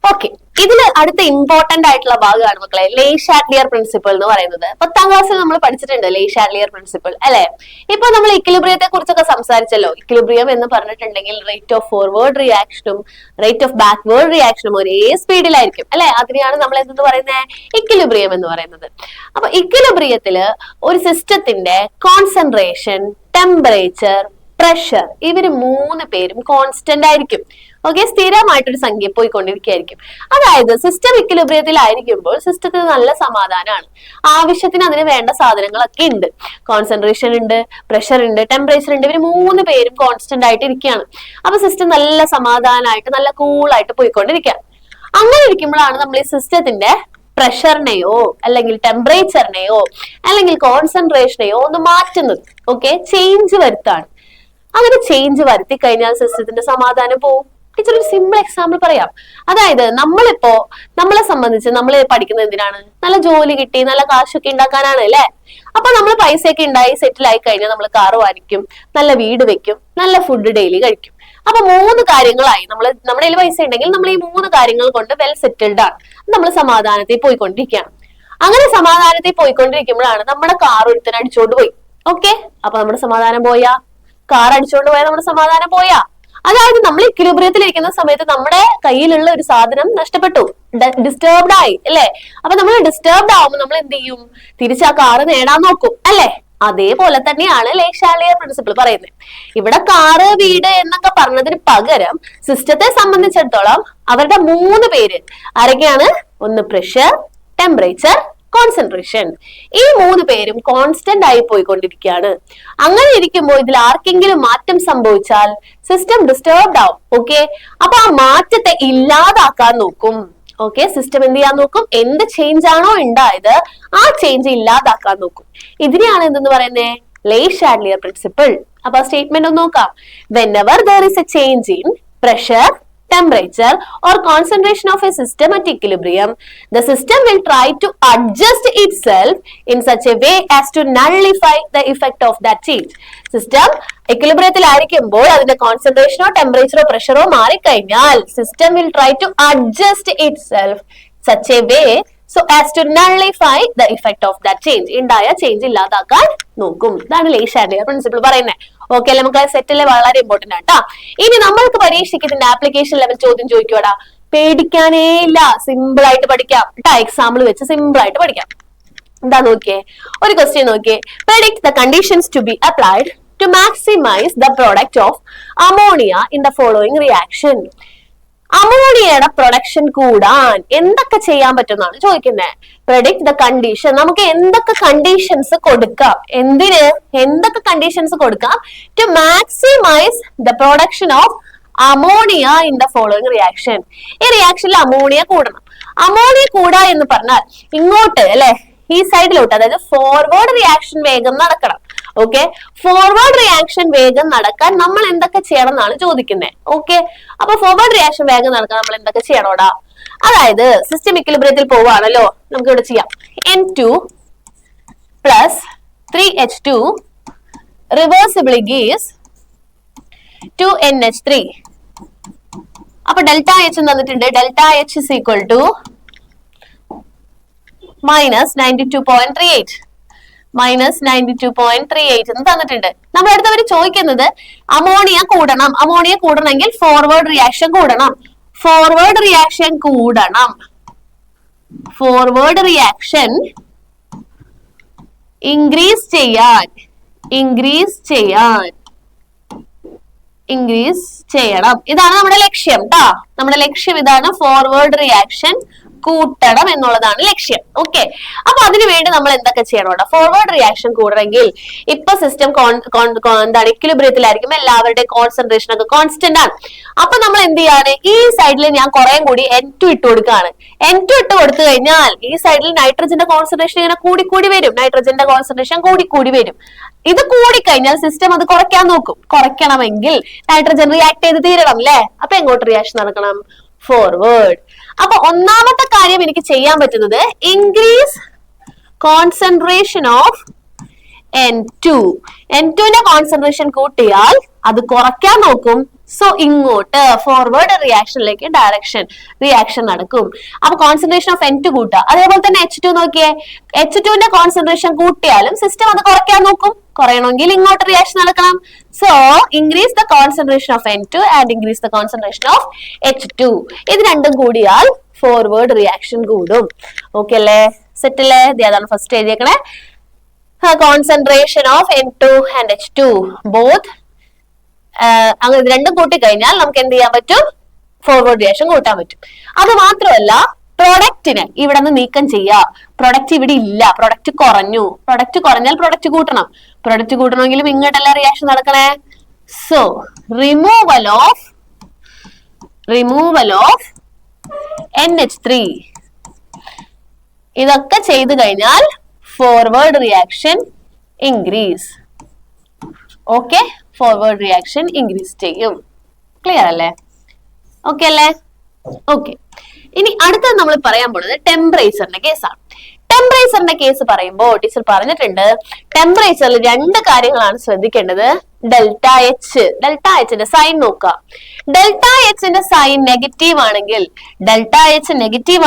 ഓക്കെ, ഇതിൽ അടുത്ത ഇമ്പോർട്ടന്റ് ആയിട്ടുള്ള ഭാഗമാണ് മക്കളെ ലേ ഷാറ്റ്ലിയർ പ്രിൻസിപ്പിൾ എന്ന് പറയുന്നത്. 10ാം ക്ലാസ്സിൽ നമ്മൾ പഠിച്ചിട്ടുണ്ട് ലേ ഷാറ്റ്ലിയർ പ്രിൻസിപ്പിൾ അല്ലെ. ഇപ്പൊ നമ്മൾ ഇക്വിലിബ്രിയത്തെ കുറിച്ചൊക്കെ സംസാരിച്ചല്ലോ. ഇക്വിലിബ്രിയം എന്ന് പറഞ്ഞിട്ടുണ്ടെങ്കിൽ റേറ്റ് ഓഫ് ഫോർവേഡ് റിയാക്ഷനും റേറ്റ് ഓഫ് ബാക്ക്വേർഡ് റിയാക്ഷനും ഒരേ സ്പീഡിലായിരിക്കും അല്ലെ. അതിനെയാണ് നമ്മൾ എന്ത് പറയുന്നത്? ഇക്വിലിബ്രിയം എന്ന് പറയുന്നത്. അപ്പൊ ഇക്വിലിബ്രിയത്തില് ഒരു സിസ്റ്റത്തിന്റെ കോൺസെൻട്രേഷൻ, ടെമ്പറേച്ചർ, പ്രഷർ, ഇവര് 3 പേരും കോൺസ്റ്റന്റ് ആയിരിക്കും. ഓക്കെ, സ്ഥിരമായിട്ടൊരു സംഖ്യ പോയിക്കൊണ്ടിരിക്കുകയായിരിക്കും. അതായത് സിസ്റ്റം ഇക്വിലിബ്രിയത്തിലായിരിക്കുമ്പോൾ സിസ്റ്റത്തിന് നല്ല സമാധാനമാണ്. ആവശ്യത്തിന് അതിന് വേണ്ട സാധനങ്ങളൊക്കെ ഉണ്ട്. കോൺസെൻട്രേഷൻ ഉണ്ട്, പ്രഷർ ഉണ്ട്, ടെമ്പറേച്ചർ ഉണ്ട്. ഇവര് 3 പേരും കോൺസ്റ്റന്റ് ആയിട്ട് ഇരിക്കുകയാണ്. അപ്പൊ സിസ്റ്റം നല്ല സമാധാനമായിട്ട് നല്ല കൂളായിട്ട് പോയിക്കൊണ്ടിരിക്കുകയാണ്. അങ്ങനെ ഇരിക്കുമ്പോഴാണ് നമ്മൾ ഈ സിസ്റ്റത്തിന്റെ പ്രഷറിനെയോ അല്ലെങ്കിൽ ടെമ്പറേച്ചറിനെയോ അല്ലെങ്കിൽ കോൺസെൻട്രേഷനെയോ ഒന്ന് മാറ്റുന്നത്. ഓക്കെ, ചേഞ്ച് വരുത്താണ്. അങ്ങനെ ചേഞ്ച് വരുത്തി കഴിഞ്ഞാൽ സിസ്റ്റത്തിന്റെ സമാധാനം പോവും ടീച്ചർ ഒരു സിമ്പിൾ എക്സാമ്പിൾ പറയാം. അതായത് നമ്മളെ സംബന്ധിച്ച് നമ്മൾ പഠിക്കുന്നത് എന്തിനാണ്? നല്ല ജോലി കിട്ടി നല്ല കാശൊക്കെ ഉണ്ടാക്കാനാണ് അല്ലെ. അപ്പൊ നമ്മൾ പൈസയൊക്കെ ഉണ്ടായി സെറ്റിൽ ആയി കഴിഞ്ഞാൽ നമ്മൾ കാറ് വാങ്ങിക്കും, നല്ല വീട് വെക്കും, നല്ല ഫുഡ് ഡെയിലി കഴിക്കും. അപ്പൊ 3 കാര്യങ്ങളായി. നമ്മുടെ കയ്യിൽ പൈസ ഉണ്ടെങ്കിൽ നമ്മൾ ഈ 3 കാര്യങ്ങൾ കൊണ്ട് വെൽ സെറ്റിൽഡ് ആണ്, നമ്മൾ സമാധാനത്തിൽ പോയിക്കൊണ്ടിരിക്കുകയാണ്. അങ്ങനെ സമാധാനത്തിൽ പോയിക്കൊണ്ടിരിക്കുമ്പോഴാണ് നമ്മുടെ കാർ ഒരുത്തൻ അടിച്ചോണ്ട് പോയി. ഓക്കെ, അപ്പൊ നമ്മുടെ സമാധാനം പോയാ? കാർ അടിച്ചോണ്ട് പോയാൽ നമ്മുടെ സമാധാനം പോയാ? അതായത് നമ്മൾ ഇക്വിലിബ്രിയത്തിൽ ഇരിക്കുന്ന സമയത്ത് നമ്മുടെ കയ്യിലുള്ള ഒരു സാധനം നഷ്ടപ്പെട്ടു, ഡിസ്റ്റർബ്ഡ് ആയി അല്ലെ. അപ്പൊ നമ്മൾ ഡിസ്റ്റർബ്ഡ് ആവുമ്പോൾ നമ്മൾ എന്ത് ചെയ്യും? തിരിച്ച് ആ കാറ് നേടാൻ നോക്കും അല്ലെ. അതേപോലെ തന്നെയാണ് ലേ ഷാർലിയർ പ്രിൻസിപ്പിൾ പറയുന്നത്. ഇവിടെ കാറ് വീട് എന്നൊക്കെ പറഞ്ഞതിന് പകരം സിസ്റ്റത്തെ സംബന്ധിച്ചിടത്തോളം അവരുടെ 3 പേര് ആരൊക്കെയാണ്? ഒന്ന് പ്രഷർ, ടെമ്പറേച്ചർ, കോൺസെൻട്രേഷൻ. ഈ 3 പേരും കോൺസ്റ്റന്റ് ആയി പോയിക്കൊണ്ടിരിക്കുകയാണ്. അങ്ങനെ ഇരിക്കുമ്പോൾ ഇതിൽ ആർക്കെങ്കിലും മാറ്റം സംഭവിച്ചാൽ സിസ്റ്റം ഡിസ്റ്റർബ്ഡ് ആവും. ഓക്കെ, അപ്പൊ ആ മാറ്റത്തെ ഇല്ലാതാക്കാൻ നോക്കും. ഓക്കെ, സിസ്റ്റം എന്ത് ചെയ്യാൻ നോക്കും? എന്ത് ചേഞ്ച് ആണോ ഉണ്ടായത് ആ ചേഞ്ച് ഇല്ലാതാക്കാൻ നോക്കും. ഇതിനെയാണ് എന്തെന്ന് പറയുന്നത്? ലേ ഷാർലിയർ പ്രിൻസിപ്പിൾ. അപ്പൊ ആ സ്റ്റേറ്റ്മെന്റ് ഒന്ന് നോക്കാം. whenever there is a change in pressure, temperature or concentration of a system at equilibrium, the system will try to adjust itself in such a way as to nullify the effect of that change. System എക്വിലിബ്രിയത്തിലായിരിക്കുമ്പോൾ അതിന്റെ കോൺസെൻട്രേഷനോ ടെമ്പറേച്ചറോ പ്രഷറോ മാറിക്കഴിഞ്ഞാൽ system will try to adjust itself such a way so as to nullify the effect of that change. ഉണ്ടായ change ഇല്ലാതാക്കാൻ നോക്കും. ഇതാണ് ലേ ഷാർലിയർ പ്രിൻസിപ്പിൾ പറയുന്നത്. ഓക്കെ അല്ലെ നമുക്ക്? സെറ്റിലെ വളരെ ഇമ്പോർട്ടന്റ് ആട്ടാ. ഇനി നമ്മൾക്ക് പരീക്ഷയ്ക്ക് ഇതിന്റെ ആപ്ലിക്കേഷൻ ലെവൽ ചോദ്യം ചോദിക്കൂടാ, പേടിക്കാനേ ഇല്ല, സിമ്പിൾ ആയിട്ട് പഠിക്കാം കേട്ടാ. എക്സാമ്പിൾ വെച്ച് സിമ്പിൾ ആയിട്ട് പഠിക്കാം. എന്താ നോക്കിയേ, ഒരു ക്വസ്റ്റ്യൻ നോക്കിയേ. predict the conditions to be applied to maximize the product of ammonia in the following reaction. അമോണിയയുടെ പ്രൊഡക്ഷൻ കൂടാൻ എന്തൊക്കെ ചെയ്യാൻ പറ്റുമെന്നാണ് ചോദിക്കുന്നത്. predict the condition, നമുക്ക് എന്തൊക്കെ കണ്ടീഷൻസ് കൊടുക്കാം? എന്തൊക്കെ കണ്ടീഷൻസ് കൊടുക്കാം? to maximize the production of ammonia in the following reaction. ഈ റിയാക്ഷനിൽ അമോണിയ കൂടണം. അമോണിയ കൂടാ എന്ന് പറഞ്ഞാൽ ഇങ്ങോട്ട് അല്ലെ, ഈ സൈഡിലോട്ട്, അതായത് ഫോർവേഡ് റിയാക്ഷൻ വേഗം നടക്കണം. ഓക്കെ, ഫോർവേഡ് റിയാക്ഷൻ വേഗം നടക്കാൻ നമ്മൾ എന്തൊക്കെ ചെയ്യണം എന്നാണ് ചോദിക്കുന്നത്. ഓക്കെ, അപ്പൊ ഫോർവേഡ് റിയാക്ഷൻ വേഗം നടക്കാൻ നമ്മൾ എന്തൊക്കെ ചെയ്യണോടാ? അതായത് സിസ്റ്റം ഇക്വിലിബ്രിയത്തിൽ പോവാണല്ലോ, നമുക്ക് ഇവിടെ ചെയ്യാം. N2 plus 3H2 reversibly gives 2NH3. അപ്പൊ ഡെൽറ്റ എച്ച് തന്നിട്ടുണ്ട്. Delta H is equal to -92.38 എന്ന് തന്നിട്ടുണ്ട്. നമ്മുടെ അടുത്തവര് ചോദിക്കുന്നത് അമോണിയ കൂടണം. അമോണിയ കൂടണമെങ്കിൽ ഫോർവേഡ് റിയാക്ഷൻ കൂടണം. ഫോർവേഡ് റിയാക്ഷൻ ഇൻക്രീസ് ചെയ്യണം. ഇതാണ് നമ്മുടെ ലക്ഷ്യം ട്ടാ. നമ്മുടെ ലക്ഷ്യം ഇതാണ്, ഫോർവേഡ് റിയാക്ഷൻ കൂട്ടണം എന്നുള്ളതാണ് ലക്ഷ്യം. ഓക്കെ, അപ്പൊ അതിനുവേണ്ടി നമ്മൾ എന്തൊക്കെ ചെയ്യണം? ഫോർവേഡ് റിയാക്ഷൻ കൂടണമെങ്കിൽ ഇപ്പൊ സിസ്റ്റം എന്താണ് ഇക്വിലിബ്രിയത്തിലായിരിക്കും, എല്ലാവരുടെയും കോൺസെൻട്രേഷൻ ഒക്കെ കോൺസ്റ്റന്റ് ആണ്. അപ്പൊ നമ്മൾ എന്ത് ചെയ്യാണ്? ഈ സൈഡിൽ ഞാൻ കുറെ കൂടി N2 ഇട്ട് കൊടുക്കുകയാണ്. N2 ഇട്ട് കൊടുത്തു കഴിഞ്ഞാൽ ഈ സൈഡിൽ നൈട്രജന്റെ കോൺസെൻട്രേഷൻ ഇങ്ങനെ കൂടി വരും. നൈട്രജന്റെ കോൺസെൻട്രേഷൻ കൂടി വരും. ഇത് കൂടിക്കഴിഞ്ഞാൽ സിസ്റ്റം അത് കുറയ്ക്കാൻ നോക്കും. കുറയ്ക്കണമെങ്കിൽ നൈട്രജൻ റിയാക്ട് ചെയ്ത് തീരണം അല്ലെ. അപ്പൊ എങ്ങോട്ട് റിയാക്ഷൻ നടക്കണം? ഫോർവേഡ്. അപ്പൊ ഒന്നാമത്തെ കാര്യം എനിക്ക് ചെയ്യാൻ പറ്റുന്നത് ഇൻക്രീസ് കോൺസെൻട്രേഷൻ ഓഫ് N2. N2ന്റെ കോൺസെൻട്രേഷൻ കൂട്ടിയാൽ അത് കുറയ്ക്കാൻ നോക്കും. സോ ഇങ്ങോട്ട് ഫോർവേഡ് റിയാക്ഷനിലേക്ക് റിയാക്ഷൻ നടക്കും. അപ്പൊ കോൺസെൻട്രേഷൻ ഓഫ് N2 കൂട്ടുക. അതേപോലെ തന്നെ H2 നോക്കിയേ, H2ന്റെ കോൺസെൻട്രേഷൻ കൂട്ടിയാലും സിസ്റ്റം അത് കുറയ്ക്കാൻ നോക്കും. കുറയണമെങ്കിൽ ഇങ്ങോട്ട് റിയാക്ഷൻ നടക്കണം. So increase the concentration of N2 and increase the concentration of H2. ഇത് രണ്ടും കൂടിയാൽ ഫോർവേഡ് റിയാക്ഷൻ കൂടും. ഓക്കെ അല്ലേ? സെറ്റ് അല്ലേ? അതാണ് ഫസ്റ്റ് എഴുതിയേക്കണേ. Concentration of N2 and H2 both അങ്ങനെ രണ്ടും കൂട്ടിക്കഴിഞ്ഞാൽ നമുക്ക് എന്ത് ചെയ്യാൻ പറ്റും? ഫോർവേഡ് റിയാക്ഷൻ കൂട്ടാൻ പറ്റും. അത് മാത്രമല്ല പ്രൊഡക്റ്റിനെ ഇവിടെ നിന്ന് നീക്കം ചെയ്യുക. പ്രൊഡക്റ്റ് ഇവിടെ ഇല്ല, പ്രൊഡക്റ്റ് കുറഞ്ഞു. പ്രൊഡക്റ്റ് കുറഞ്ഞാൽ പ്രൊഡക്റ്റ് കൂട്ടണം. പ്രൊഡക്റ്റ് കൂട്ടണമെങ്കിലും ഇങ്ങോട്ടല്ല റിയാക്ഷൻ നടക്കണേ. സോ റിമൂവൽ ഓഫ് NH3 ഇതൊക്കെ ചെയ്തു കഴിഞ്ഞാൽ forward reaction increase. Okay, forward reaction increase ചെയ്യും. ക്ലിയർ അല്ലേ? ഓക്കെ അല്ലേ? ഓക്കെ. ഇനി അടുത്തത് നമ്മൾ പറയാൻ പോകുന്നത് ടെമ്പറേച്ചറിന്റെ കേസാണ്. ടെമ്പറേച്ചറിന്റെ കേസ് പറയുമ്പോൾ ടീച്ചർ പറഞ്ഞിട്ടുണ്ട്, ടെമ്പറേച്ചറിൽ രണ്ട് കാര്യങ്ങളാണ് ശ്രദ്ധിക്കേണ്ടത്. ഡെൽറ്റ എച്ചിന്റെ സൈൻ നോക്കുക. ഡെൽറ്റ എച്ചിന്റെ സൈൻ നെഗറ്റീവ്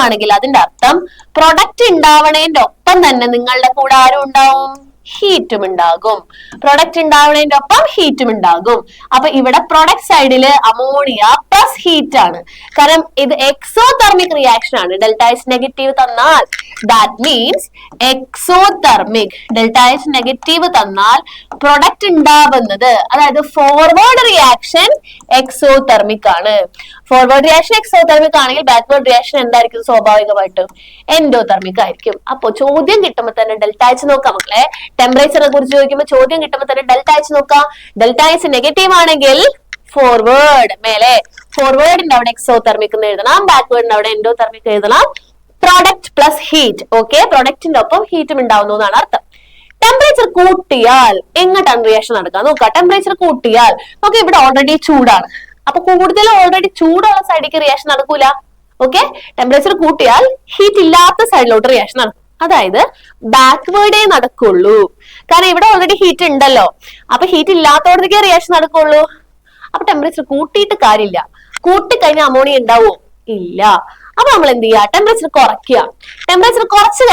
ആണെങ്കിൽ അതിന്റെ അർത്ഥം പ്രൊഡക്റ്റ് ഉണ്ടാവണേന്റെ ഒപ്പം തന്നെ നിങ്ങളുടെ കൂടെ ആരും ഉണ്ടാവും? ഹീറ്റും ഉണ്ടാകും. പ്രൊഡക്റ്റ് ഉണ്ടാവുന്നതിന്റെ ഒപ്പം ഹീറ്റും ഉണ്ടാകും. അപ്പൊ ഇവിടെ പ്രൊഡക്റ്റ് സൈഡില് അമോണിയ പ്ലസ് ഹീറ്റ് ആണ്. കാരണം ഇത് എക്സോതെർമിക് റിയാക്ഷൻ ആണ്. ഡെൽറ്റ എച്ച് നെഗറ്റീവ് തന്നാൽ that means exothermic. Delta H negative തന്നാൽ പ്രൊഡക്റ്റ് ഉണ്ടാവുന്നത്, അതായത് ഫോർവേഡ് റിയാക്ഷൻ എക്സോതെർമിക് ആണ്. ഫോർവേഡ് റിയാക്ഷൻ എക്സോതെർമിക് ആണെങ്കിൽ ബാക്ക്വേർഡ് റിയാക്ഷൻ എന്തായിരിക്കും? സ്വാഭാവികമായിട്ടും എൻഡോതെർമിക് ആയിരിക്കും. അപ്പൊ ചോദ്യം കിട്ടുമ്പോൾ തന്നെ ഡെൽറ്റ എച്ച് നോക്കാം മക്കളെ. ടെമ്പറേച്ചറിനെ കുറിച്ച് ചോദിക്കുമ്പോൾ ചോദ്യം കിട്ടുമ്പോൾ തന്നെ ഡെൽറ്റ എച്ച് നോക്കാം. ഡെൽറ്റ എച്ച് നെഗറ്റീവ് ആണെങ്കിൽ ഫോർവേഡ് മേലെ, ഫോർവേഡിന്റെ അവിടെ എക്സോതെർമിക് എന്ന് എഴുതണം, ബാക്ക്വേർഡിന്റെ അവിടെ എൻഡോതെർമിക് എഴുതണം. Product plus heat. ഓക്കെ, പ്രൊഡക്റ്റിന്റെ ഒപ്പം ഹീറ്റും ഉണ്ടാവുന്നു എന്നാണ് അർത്ഥം. ടെമ്പറേച്ചർ കൂട്ടിയാൽ എങ്ങോട്ടാണ് റിയാക്ഷൻ നടക്കുക നോക്കുക. ടെമ്പറേച്ചർ കൂട്ടിയാൽ നമുക്ക് ഇവിടെ ഓൾറെഡി ചൂടാണ്. അപ്പൊ കൂടുതൽ ഓൾറെഡി ചൂടുള്ള സൈഡിലേക്ക് റിയാക്ഷൻ നടക്കൂല. ഓക്കെ, ടെമ്പറേച്ചർ കൂട്ടിയാൽ ഹീറ്റ് ഇല്ലാത്ത സൈഡിലോട്ട് റിയാക്ഷൻ നടക്കും. അതായത് ബാക്ക്വേർഡേ നടക്കുള്ളൂ. കാരണം ഇവിടെ ഓൾറെഡി ഹീറ്റ് ഉണ്ടല്ലോ. അപ്പൊ ഹീറ്റ് ഇല്ലാത്തവിടത്തേക്കേ റിയാക്ഷൻ നടക്കുള്ളൂ. അപ്പൊ ടെമ്പറേച്ചർ കൂട്ടിയിട്ട് കാര്യമില്ല. കൂട്ടിക്കഴിഞ്ഞാൽ അമോണിയ ഉണ്ടാവോ? ഇല്ല. അപ്പൊ നമ്മൾ എന്ത് ചെയ്യുക? ടെമ്പറേച്ചർ കുറയ്ക്കുക. ടെമ്പറേച്ചർ കുറച്ചു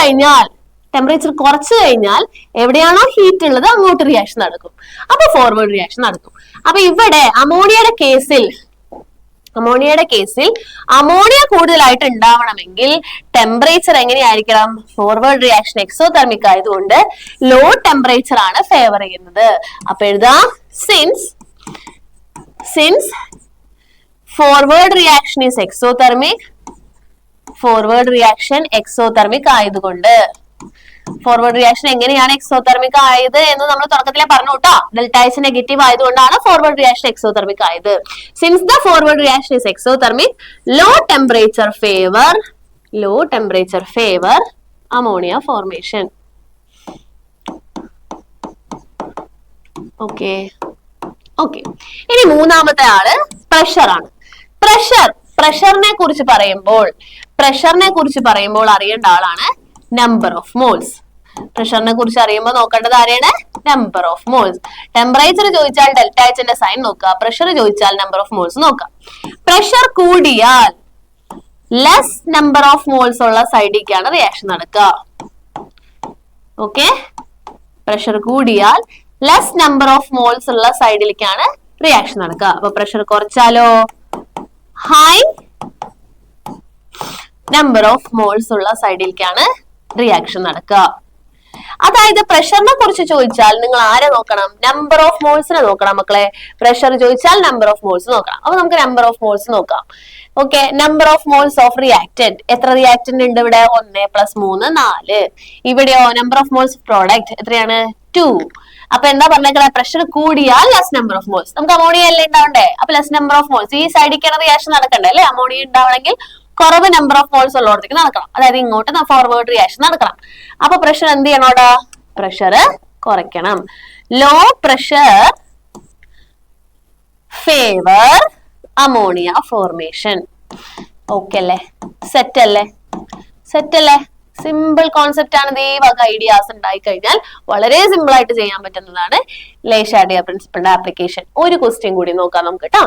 കഴിഞ്ഞാൽ എവിടെയാണോ ഹീറ്റ് ഉള്ളത് അങ്ങോട്ട് റിയാക്ഷൻ നടക്കും. അപ്പൊ ഫോർവേഡ് റിയാക്ഷൻ നടക്കും. അപ്പൊ ഇവിടെ അമോണിയയുടെ കേസിൽ അമോണിയ കൂടുതലായിട്ട് ഉണ്ടാവണമെങ്കിൽ ടെമ്പറേച്ചർ എങ്ങനെയായിരിക്കണം? ഫോർവേഡ് റിയാക്ഷൻ എക്സോതെർമിക് ആയതുകൊണ്ട് ലോ ടെമ്പറേച്ചർ ആണ് ഫേവർ ചെയ്യുന്നത്. അപ്പൊ എഴുതാം, since forward reaction is exothermic, forward reaction exothermic ആയതുകൊണ്ട്, ഫോർവേഡ് റിയാക്ഷൻ എങ്ങനെയാണ് എക്സോതെർമിക് ആയത് എന്ന് നമ്മൾ തുടക്കത്തിലെ പറഞ്ഞു കേട്ടോ. ഡെൽറ്റ എച്ച് നെഗറ്റീവ് ആയതുകൊണ്ടാണ് ഫോർവേഡ് റിയാക്ഷൻ എക്സോതെർമിക് ആയത്. Since the forward reaction is exothermic, low temperature favour ammonia formation. Okay. ഇനി മൂന്നാമത്തെ ആള് പ്രഷർ ആണ്. പ്രഷറിനെ കുറിച്ച് പറയുമ്പോൾ അറിയേണ്ട ആളാണ് നമ്പർ ഓഫ് മോൾസ്. പ്രഷറിനെ കുറിച്ച് അറിയുമ്പോൾ നോക്കേണ്ടത് ആരെയാണ്? Number of moles. ടെമ്പറേച്ചർ ചോദിച്ചാൽ ഡെൽറ്റ എച്ചിന്റെ സൈൻ നോക്കുക, പ്രഷർ ചോദിച്ചാൽ നമ്പർ ഓഫ് മോൾസ് നോക്കാം. പ്രഷർ കൂടിയാൽ ലെസ് നമ്പർ ഓഫ് മോൾസ് ഉള്ള സൈഡിലേക്കാണ് റിയാക്ഷൻ നടക്കുക. ഓക്കെ, പ്രഷർ കൂടിയാൽ ലെസ് നമ്പർ ഓഫ് മോൾസ് ഉള്ള സൈഡിലേക്കാണ് റിയാക്ഷൻ നടക്കുക. അപ്പൊ പ്രഷർ കുറച്ചാലോ ഹൈ നമ്പർ ഓഫ് മോൾസ് ഉള്ള സൈഡിലേക്കാണ് റിയാക്ഷൻ നടക്കുക. അതായത് പ്രഷറിനെ കുറിച്ച് ചോദിച്ചാൽ നിങ്ങൾ ആരെ നോക്കണം? നമ്പർ ഓഫ് മോൾസിനെ നോക്കണം മക്കളെ. പ്രഷർ ചോദിച്ചാൽ നമ്പർ ഓഫ് മോൾസ് നോക്കണം. അപ്പൊ നമുക്ക് നമ്പർ ഓഫ് മോൾസ് നോക്കാം. Okay, number of moles of reactant. എത്ര റിയാക്ടന്റ് ഉണ്ട് ഇവിടെ? 1 + 3 4. ഇവിടെയോ നമ്പർ ഓഫ് മോൾസ് പ്രോഡക്റ്റ് എത്രയാണ്? 2. അപ്പൊ എന്താ പറഞ്ഞേക്കണേ? പ്രഷർ കൂടിയാൽ ലെസ് നമ്പർ ഓഫ് മോൾസ്. നമുക്ക് അമോണിയ അല്ലേ ഉണ്ടാവണ്ടേ? അപ്പൊ ലെസ് നമ്പർ ഓഫ് മോൾസ്. ഈ സൈഡിലേക്കാണ് റിയാക്ഷൻ നടക്കണ്ടേ അല്ലെ? അമോണിയ ഉണ്ടാവണമെങ്കിൽ കുറവ് നമ്പർ ഓഫ് മോൾസ് ഉള്ളടത്തേക്ക് നടക്കണം. അതായത് ഇങ്ങോട്ട് ഫോർവേഡ് റിയാക്ഷൻ നടക്കണം. അപ്പൊ പ്രഷർ എന്ത് ചെയ്യണോടാ? പ്രഷർ കുറയ്ക്കണം. Low pressure favour ammonia formation. Okay അല്ലേ? സെറ്റ് അല്ലേ? സിമ്പിൾ കോൺസെപ്റ്റ് ആണ്. ഈ വക ഐഡിയാസ് ഉണ്ടായി കഴിഞ്ഞാൽ വളരെ സിമ്പിൾ ആയിട്ട് ചെയ്യാൻ പറ്റുന്നതാണ് ലെ-ഷാർഡിയർ പ്രിൻസിപ്പിളിന്റെ ആപ്ലിക്കേഷൻ. ഒരു ക്വസ്റ്റ്യൻ കൂടി നോക്കാം നമുക്ക് കേട്ടോ.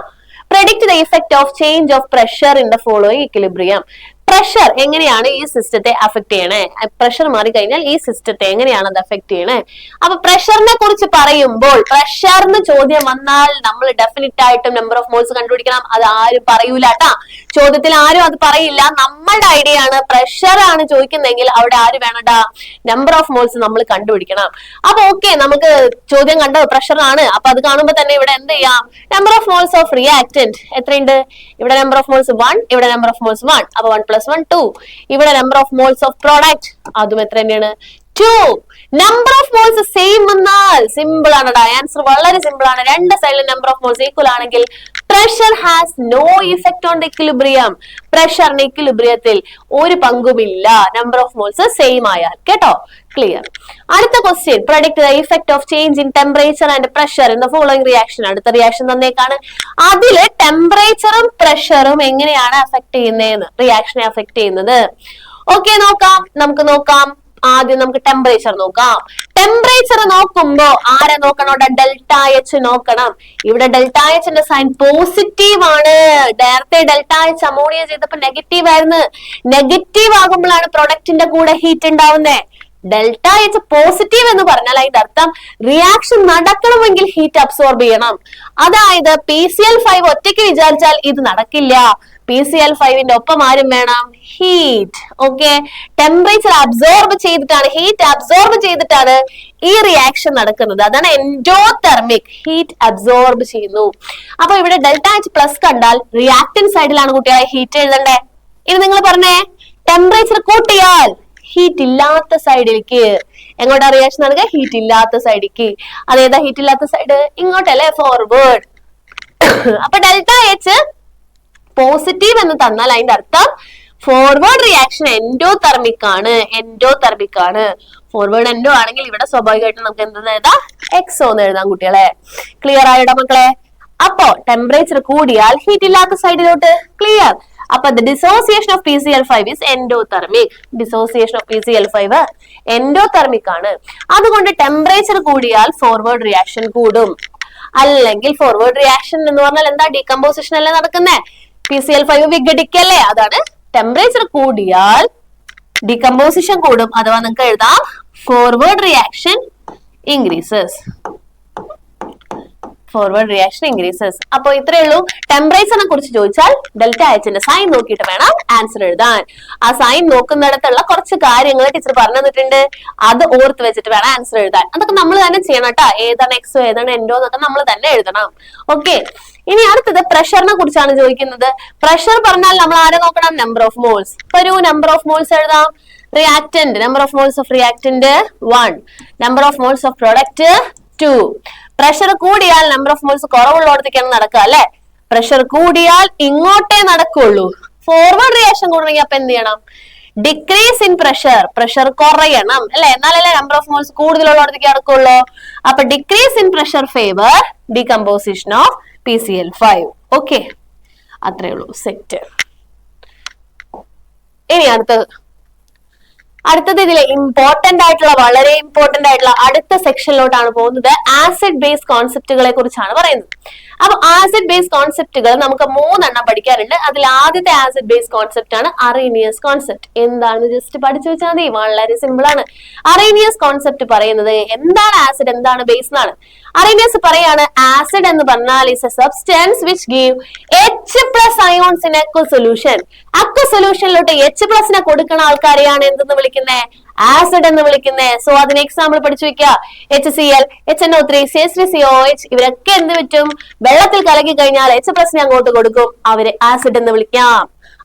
Predict the effect of change of pressure in the following equilibrium. Pressure എങ്ങനെയാണ് ഈ സിസ്റ്റത്തെ അഫക്ട് ചെയ്യണേ? പ്രഷർ മാറി കഴിഞ്ഞാൽ ഈ സിസ്റ്റത്തെ എങ്ങനെയാണ് അത് അഫക്ട് ചെയ്യണേ? അപ്പൊ പ്രഷറിനെ കുറിച്ച് പറയുമ്പോൾ, പ്രഷറിന് ചോദ്യം വന്നാൽ നമ്മൾ ഡെഫിനറ്റ് ആയിട്ടും നമ്പർ ഓഫ് മോൾസ് കണ്ടുപിടിക്കണം. അത് ആരും പറയൂല കേട്ടാ. ചോദ്യത്തിൽ ആരും അത് പറയില്ല. നമ്മളുടെ ഐഡിയ ആണ്. പ്രഷർ ആണ് ചോദിക്കുന്നെങ്കിൽ അവിടെ ആര് വേണടാ? നമ്പർ ഓഫ് മോൾസ് നമ്മൾ കണ്ടുപിടിക്കണം. അപ്പൊ ഓക്കെ, നമുക്ക് ചോദ്യം കണ്ടോ പ്രഷർ ആണ്. അപ്പൊ അത് കാണുമ്പോൾ തന്നെ ഇവിടെ എന്ത് ചെയ്യാം? Number of moles of reactant എത്രയുണ്ട്? ഇവിടെ നമ്പർ ഓഫ് മോൾസ് 1, ഇവിടെ നമ്പർ ഓഫ് മോൾസ് 1. അപ്പൊ 1 + 1 2. ഇവിടെ number of moles of product അതും എത്ര തന്നെയാണ്? 2. നമ്പർ ഓഫ് മോൾസ് സെയിം എന്നാൽ സിമ്പിൾ ആണ്. ആൻസർ വളരെ സിമ്പിൾ ആണ്. രണ്ട് സൈഡിലും നമ്പർ ഓഫ് മോൾസ് ഈക്വൽ ആണെങ്കിൽ pressure has no effect on the equilibrium. പ്രഷറിന് ഇക്വിലിബ്രിയത്തിൽ ഒരു പങ്കുമില്ല നമ്പർ ഓഫ് മോൾസ് സെയിം ആയാൽ. കേട്ടോ? ക്ലിയർ. അടുത്ത question, predict the effect of change in temperature and pressure in the following reaction. അടുത്ത റിയാക്ഷൻ തന്നേക്കാണ്. അതില് ടെമ്പറേച്ചറും പ്രഷറും എങ്ങനെയാണ് അഫക്ട് ചെയ്യുന്നതെന്ന്, റിയാക്ഷനെ അഫക്ട് ചെയ്യുന്നത്. ഓക്കെ, നോക്കാം. നമുക്ക് നോക്കാം. ആദ്യം നമുക്ക് ടെമ്പറേച്ചർ നോക്കാം. ടെമ്പറേച്ചർ നോക്കുമ്പോ ആരെ നോക്കണം? ഡെൽറ്റ എച്ച് നോക്കണം. ഇവിടെ ഡെൽറ്റ എച്ചിന്റെ സൈൻ പോസിറ്റീവ് ആണ്. നേരത്തെ ഡെൽറ്റ എച്ച് അമോണിയ ചെയ്തപ്പോ നെഗറ്റീവ് ആയിരുന്നു. നെഗറ്റീവ് ആകുമ്പോഴാണ് പ്രൊഡക്റ്റിന്റെ കൂടെ ഹീറ്റ് ഉണ്ടാവുന്നത്. ഡെൽറ്റ എച്ച് പോസിറ്റീവ് എന്ന് പറഞ്ഞാൽ അതിന്റെ അർത്ഥം റിയാക്ഷൻ നടക്കണമെങ്കിൽ ഹീറ്റ് അബ്സോർബ് ചെയ്യണം. അതായത് PCl5 ഒറ്റയ്ക്ക് വിചാരിച്ചാൽ ഇത് നടക്കില്ല. PCl5ന്റെ ഒപ്പം ആരും വേണം? ഹീറ്റ്. ഓക്കെ, ടെമ്പറേച്ചർ അബ്സോർബ് ചെയ്തിട്ടാണ്, ഹീറ്റ് അബ്സോർബ് ചെയ്തിട്ടാണ് ഈ റിയാക്ഷൻ നടക്കുന്നത്. അതാണ് എൻഡോതെർമിക്. ഹീറ്റ് അബ്സോർബ് ചെയ്യുന്നു. അപ്പൊ ഇവിടെ ഡെൽറ്റ എച്ച് പ്ലസ് കണ്ടാൽ റിയാക്ടൻ സൈഡിലാണ് കുട്ടികളെ ഹീറ്റ് എഴുതണ്ടേ. ഇനി നിങ്ങൾ പറഞ്ഞേ, ടെമ്പറേച്ചർ കൂട്ടിയാൽ ഹീറ്റ് ഇല്ലാത്ത സൈഡിലേക്ക് എങ്ങോട്ടാ റിയാക്ഷൻ നടക്കുക? ഹീറ്റ് ഇല്ലാത്ത സൈഡിലേക്ക്. അതേതാ ഹീറ്റ് ഇല്ലാത്ത സൈഡ്? ഇങ്ങോട്ടല്ലേ, ഫോർവേഡ്. അപ്പൊ ഡെൽറ്റ എച്ച് പോസിറ്റീവ് എന്ന് തന്നാൽ അതിന്റെ അർത്ഥം ഫോർവേഡ് റിയാക്ഷൻ എൻഡോതെർമിക് ആണ്. എൻഡോതെർമിക് ആണ്. ഫോർവേഡ് എൻഡോ ആണെങ്കിൽ ഇവിടെ സ്വാഭാവികമായിട്ടും നമുക്ക് എന്തെന്ന് എഴുതാം? എക്സോ എന്ന് എഴുതാം കുട്ടികളെ. ക്ലിയർ ആയിട്ടോ മക്കളെ? അപ്പോ ടെമ്പറേച്ചർ കൂടിയാൽ ഹീറ്റ് ഇല്ലാത്ത സൈഡിലോട്ട്. ക്ലിയർ. അപ്പൊ the dissociation of PCl5 is endothermic. Dissociation of PCl5 endothermic ആണ്. അതുകൊണ്ട് ടെമ്പറേച്ചർ കൂടിയാൽ ഫോർവേഡ് റിയാക്ഷൻ കൂടും. അല്ലെങ്കിൽ ഫോർവേഡ് റിയാക്ഷൻ എന്ന് പറഞ്ഞാൽ എന്താ? ഡീകമ്പോസിഷൻ അല്ലേ നടക്കുന്നേ. PCl5 വിഘടിക്കല്ലേ. അതാണ് ടെമ്പറേച്ചർ കൂടിയാൽ ഡീകമ്പോസിഷൻ കൂടും. അഥവാ നിങ്ങൾക്ക് എഴുതാം forward reaction increases. Forward reaction increases. അപ്പൊ ഇത്രയേ ഉള്ളൂ. ടെമ്പറേച്ചറിനെ കുറിച്ച് ചോദിച്ചാൽ ഡെൽറ്റ എച്ചിന്റെ സൈൻ നോക്കിയിട്ട് വേണം ആൻസർ എഴുതാൻ. ആ സൈൻ നോക്കുന്നിടത്തുള്ള കുറച്ച് കാര്യങ്ങൾ ടീച്ചർ പറഞ്ഞു തന്നിട്ടുണ്ട്. അത് ഓർത്ത് വെച്ചിട്ട് വേണം ആൻസർ എഴുതാൻ. അതൊക്കെ നമ്മൾ തന്നെ ചെയ്യണം കേട്ടോ. ഏതാണ് എക്സോ ഏതാണ് എൻഡോ എന്നൊക്കെ നമ്മൾ തന്നെ എഴുതണം. ഓക്കെ, ഇനി അടുത്തത് പ്രഷറിനെ കുറിച്ചാണ് ചോദിക്കുന്നത്. പ്രഷർ പറഞ്ഞാൽ നമ്മൾ ആരെ നോക്കണം? Number of moles. ഒരു നമ്പർ ഓഫ് മോൾസ് എഴുതാം. Reactant, number of moles of reactant 1, number of moles of product 2. Pressure കൂടിയാൽ നമ്പർ ഓഫ് മോൾസ് കുറവുള്ളടത്തേക്കാണ് നടക്കുക അല്ലെ. പ്രഷർ കൂടിയാൽ ഇങ്ങോട്ടേ നടക്കുള്ളൂ. ഫോർവേഡ് റിയാക്ഷൻ കൂടണമെങ്കിൽ അപ്പൊ എന്ത് ചെയ്യണം? Decrease in pressure. പ്രഷർ കുറയണം അല്ലെ, എന്നാലല്ലേ നമ്പർ ഓഫ് മോൾസ് കൂടുതലുള്ളടത്തേക്ക് നടക്കുള്ളൂ. അപ്പൊ decrease in pressure favour decomposition of PCl5. Okay, അത്രേ ഉള്ളൂ. സെറ്റ്. ഇനി അടുത്തത് ഇതിലെ ഇമ്പോർട്ടന്റ് ആയിട്ടുള്ള, വളരെ ഇമ്പോർട്ടന്റ് ആയിട്ടുള്ള അടുത്ത സെക്ഷനിലോട്ടാണ് പോകുന്നത്. ആസിഡ് ബേസ് കോൺസെപ്റ്റുകളെ കുറിച്ചാണ് പറയുന്നത്. അപ്പൊ ആസിഡ് ബേസ് കോൺസെപ്റ്റുകൾ നമുക്ക് 3 എണ്ണം പഠിക്കാറുണ്ട്. അതിൽ ആദ്യത്തെ ആസിഡ് ബേസ് കോൺസെപ്റ്റ് ആണ് അറീനിയസ് കോൺസെപ്റ്റ്. എന്താണ് ജസ്റ്റ് പഠിച്ചു വെച്ചാൽ മതി, വളരെ സിമ്പിൾ ആണ്. അറീനിയസ് കോൺസെപ്റ്റ് പറയുന്നത് എന്താണ് ആസിഡ് എന്താണ് ബേസ് എന്നാണ്. അറീനിയസ് പറയാണ് ആസിഡ് എന്ന് പറഞ്ഞാൽ is a substance which give H+ ions in aqua solution. Aqua സൊല്യൂഷനിലോട്ട് H+ കൊടുക്കുന്ന ആൾക്കാരെയാണ് എന്തെന്ന് വിളിക്കുന്നത്? ആസിഡ് എന്ന് വിളിക്കുന്നത്. സോ അതിന് എക്സാമ്പിൾ പഠിച്ചു വെക്കുക. HCl, HNO3, CH3COH ഇവരൊക്കെ എന്ത് പറ്റും? വെള്ളത്തിൽ കലക്കി കഴിഞ്ഞാൽ H+ അങ്ങോട്ട് കൊടുക്കും. അവരെ ആസിഡ് എന്ന് വിളിക്കാം.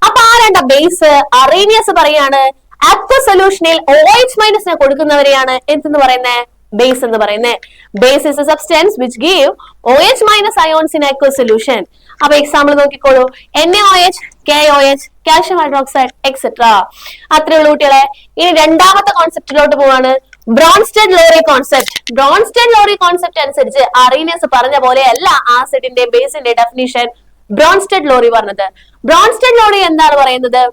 അപ്പൊ ആരാണ്ട ബേസ്? അറീനിയസ് പറയാണ് അക്വ സൊല്യൂഷനിൽ OH- കൊടുക്കുന്നവരെയാണ് എന്തെന്ന് പറയുന്നത്? ബേസ് എന്ന് പറയുന്നത്. Base is a substance which give OH- ions in aqua solution. അപ്പൊ എക്സാമ്പിൾ നോക്കിക്കോളൂ. NaOH, KOH, calcium hydroxide etcetera. അത്രേ ഉള്ളൂ കുട്ടികളെ. ഇനി രണ്ടാമത്തെ കോൺസെപ്റ്റിലോട്ട് പോവാണ്. Bronsted Lowry concept. ബ്രോൺസ്റ്റഡ്-ലോറി കോൺസെപ്റ്റ് അനുസരിച്ച് അറീനിയസ് പറഞ്ഞ പോലെ അല്ല ആസിഡിന്റെ ബേസിന്റെ ഡെഫിനിഷൻ ബ്രോൺസ്റ്റഡ്-ലോറി പറഞ്ഞത്. ബ്രോൺസ്റ്റഡ്-ലോറി എന്താണ് പറയുന്നത്?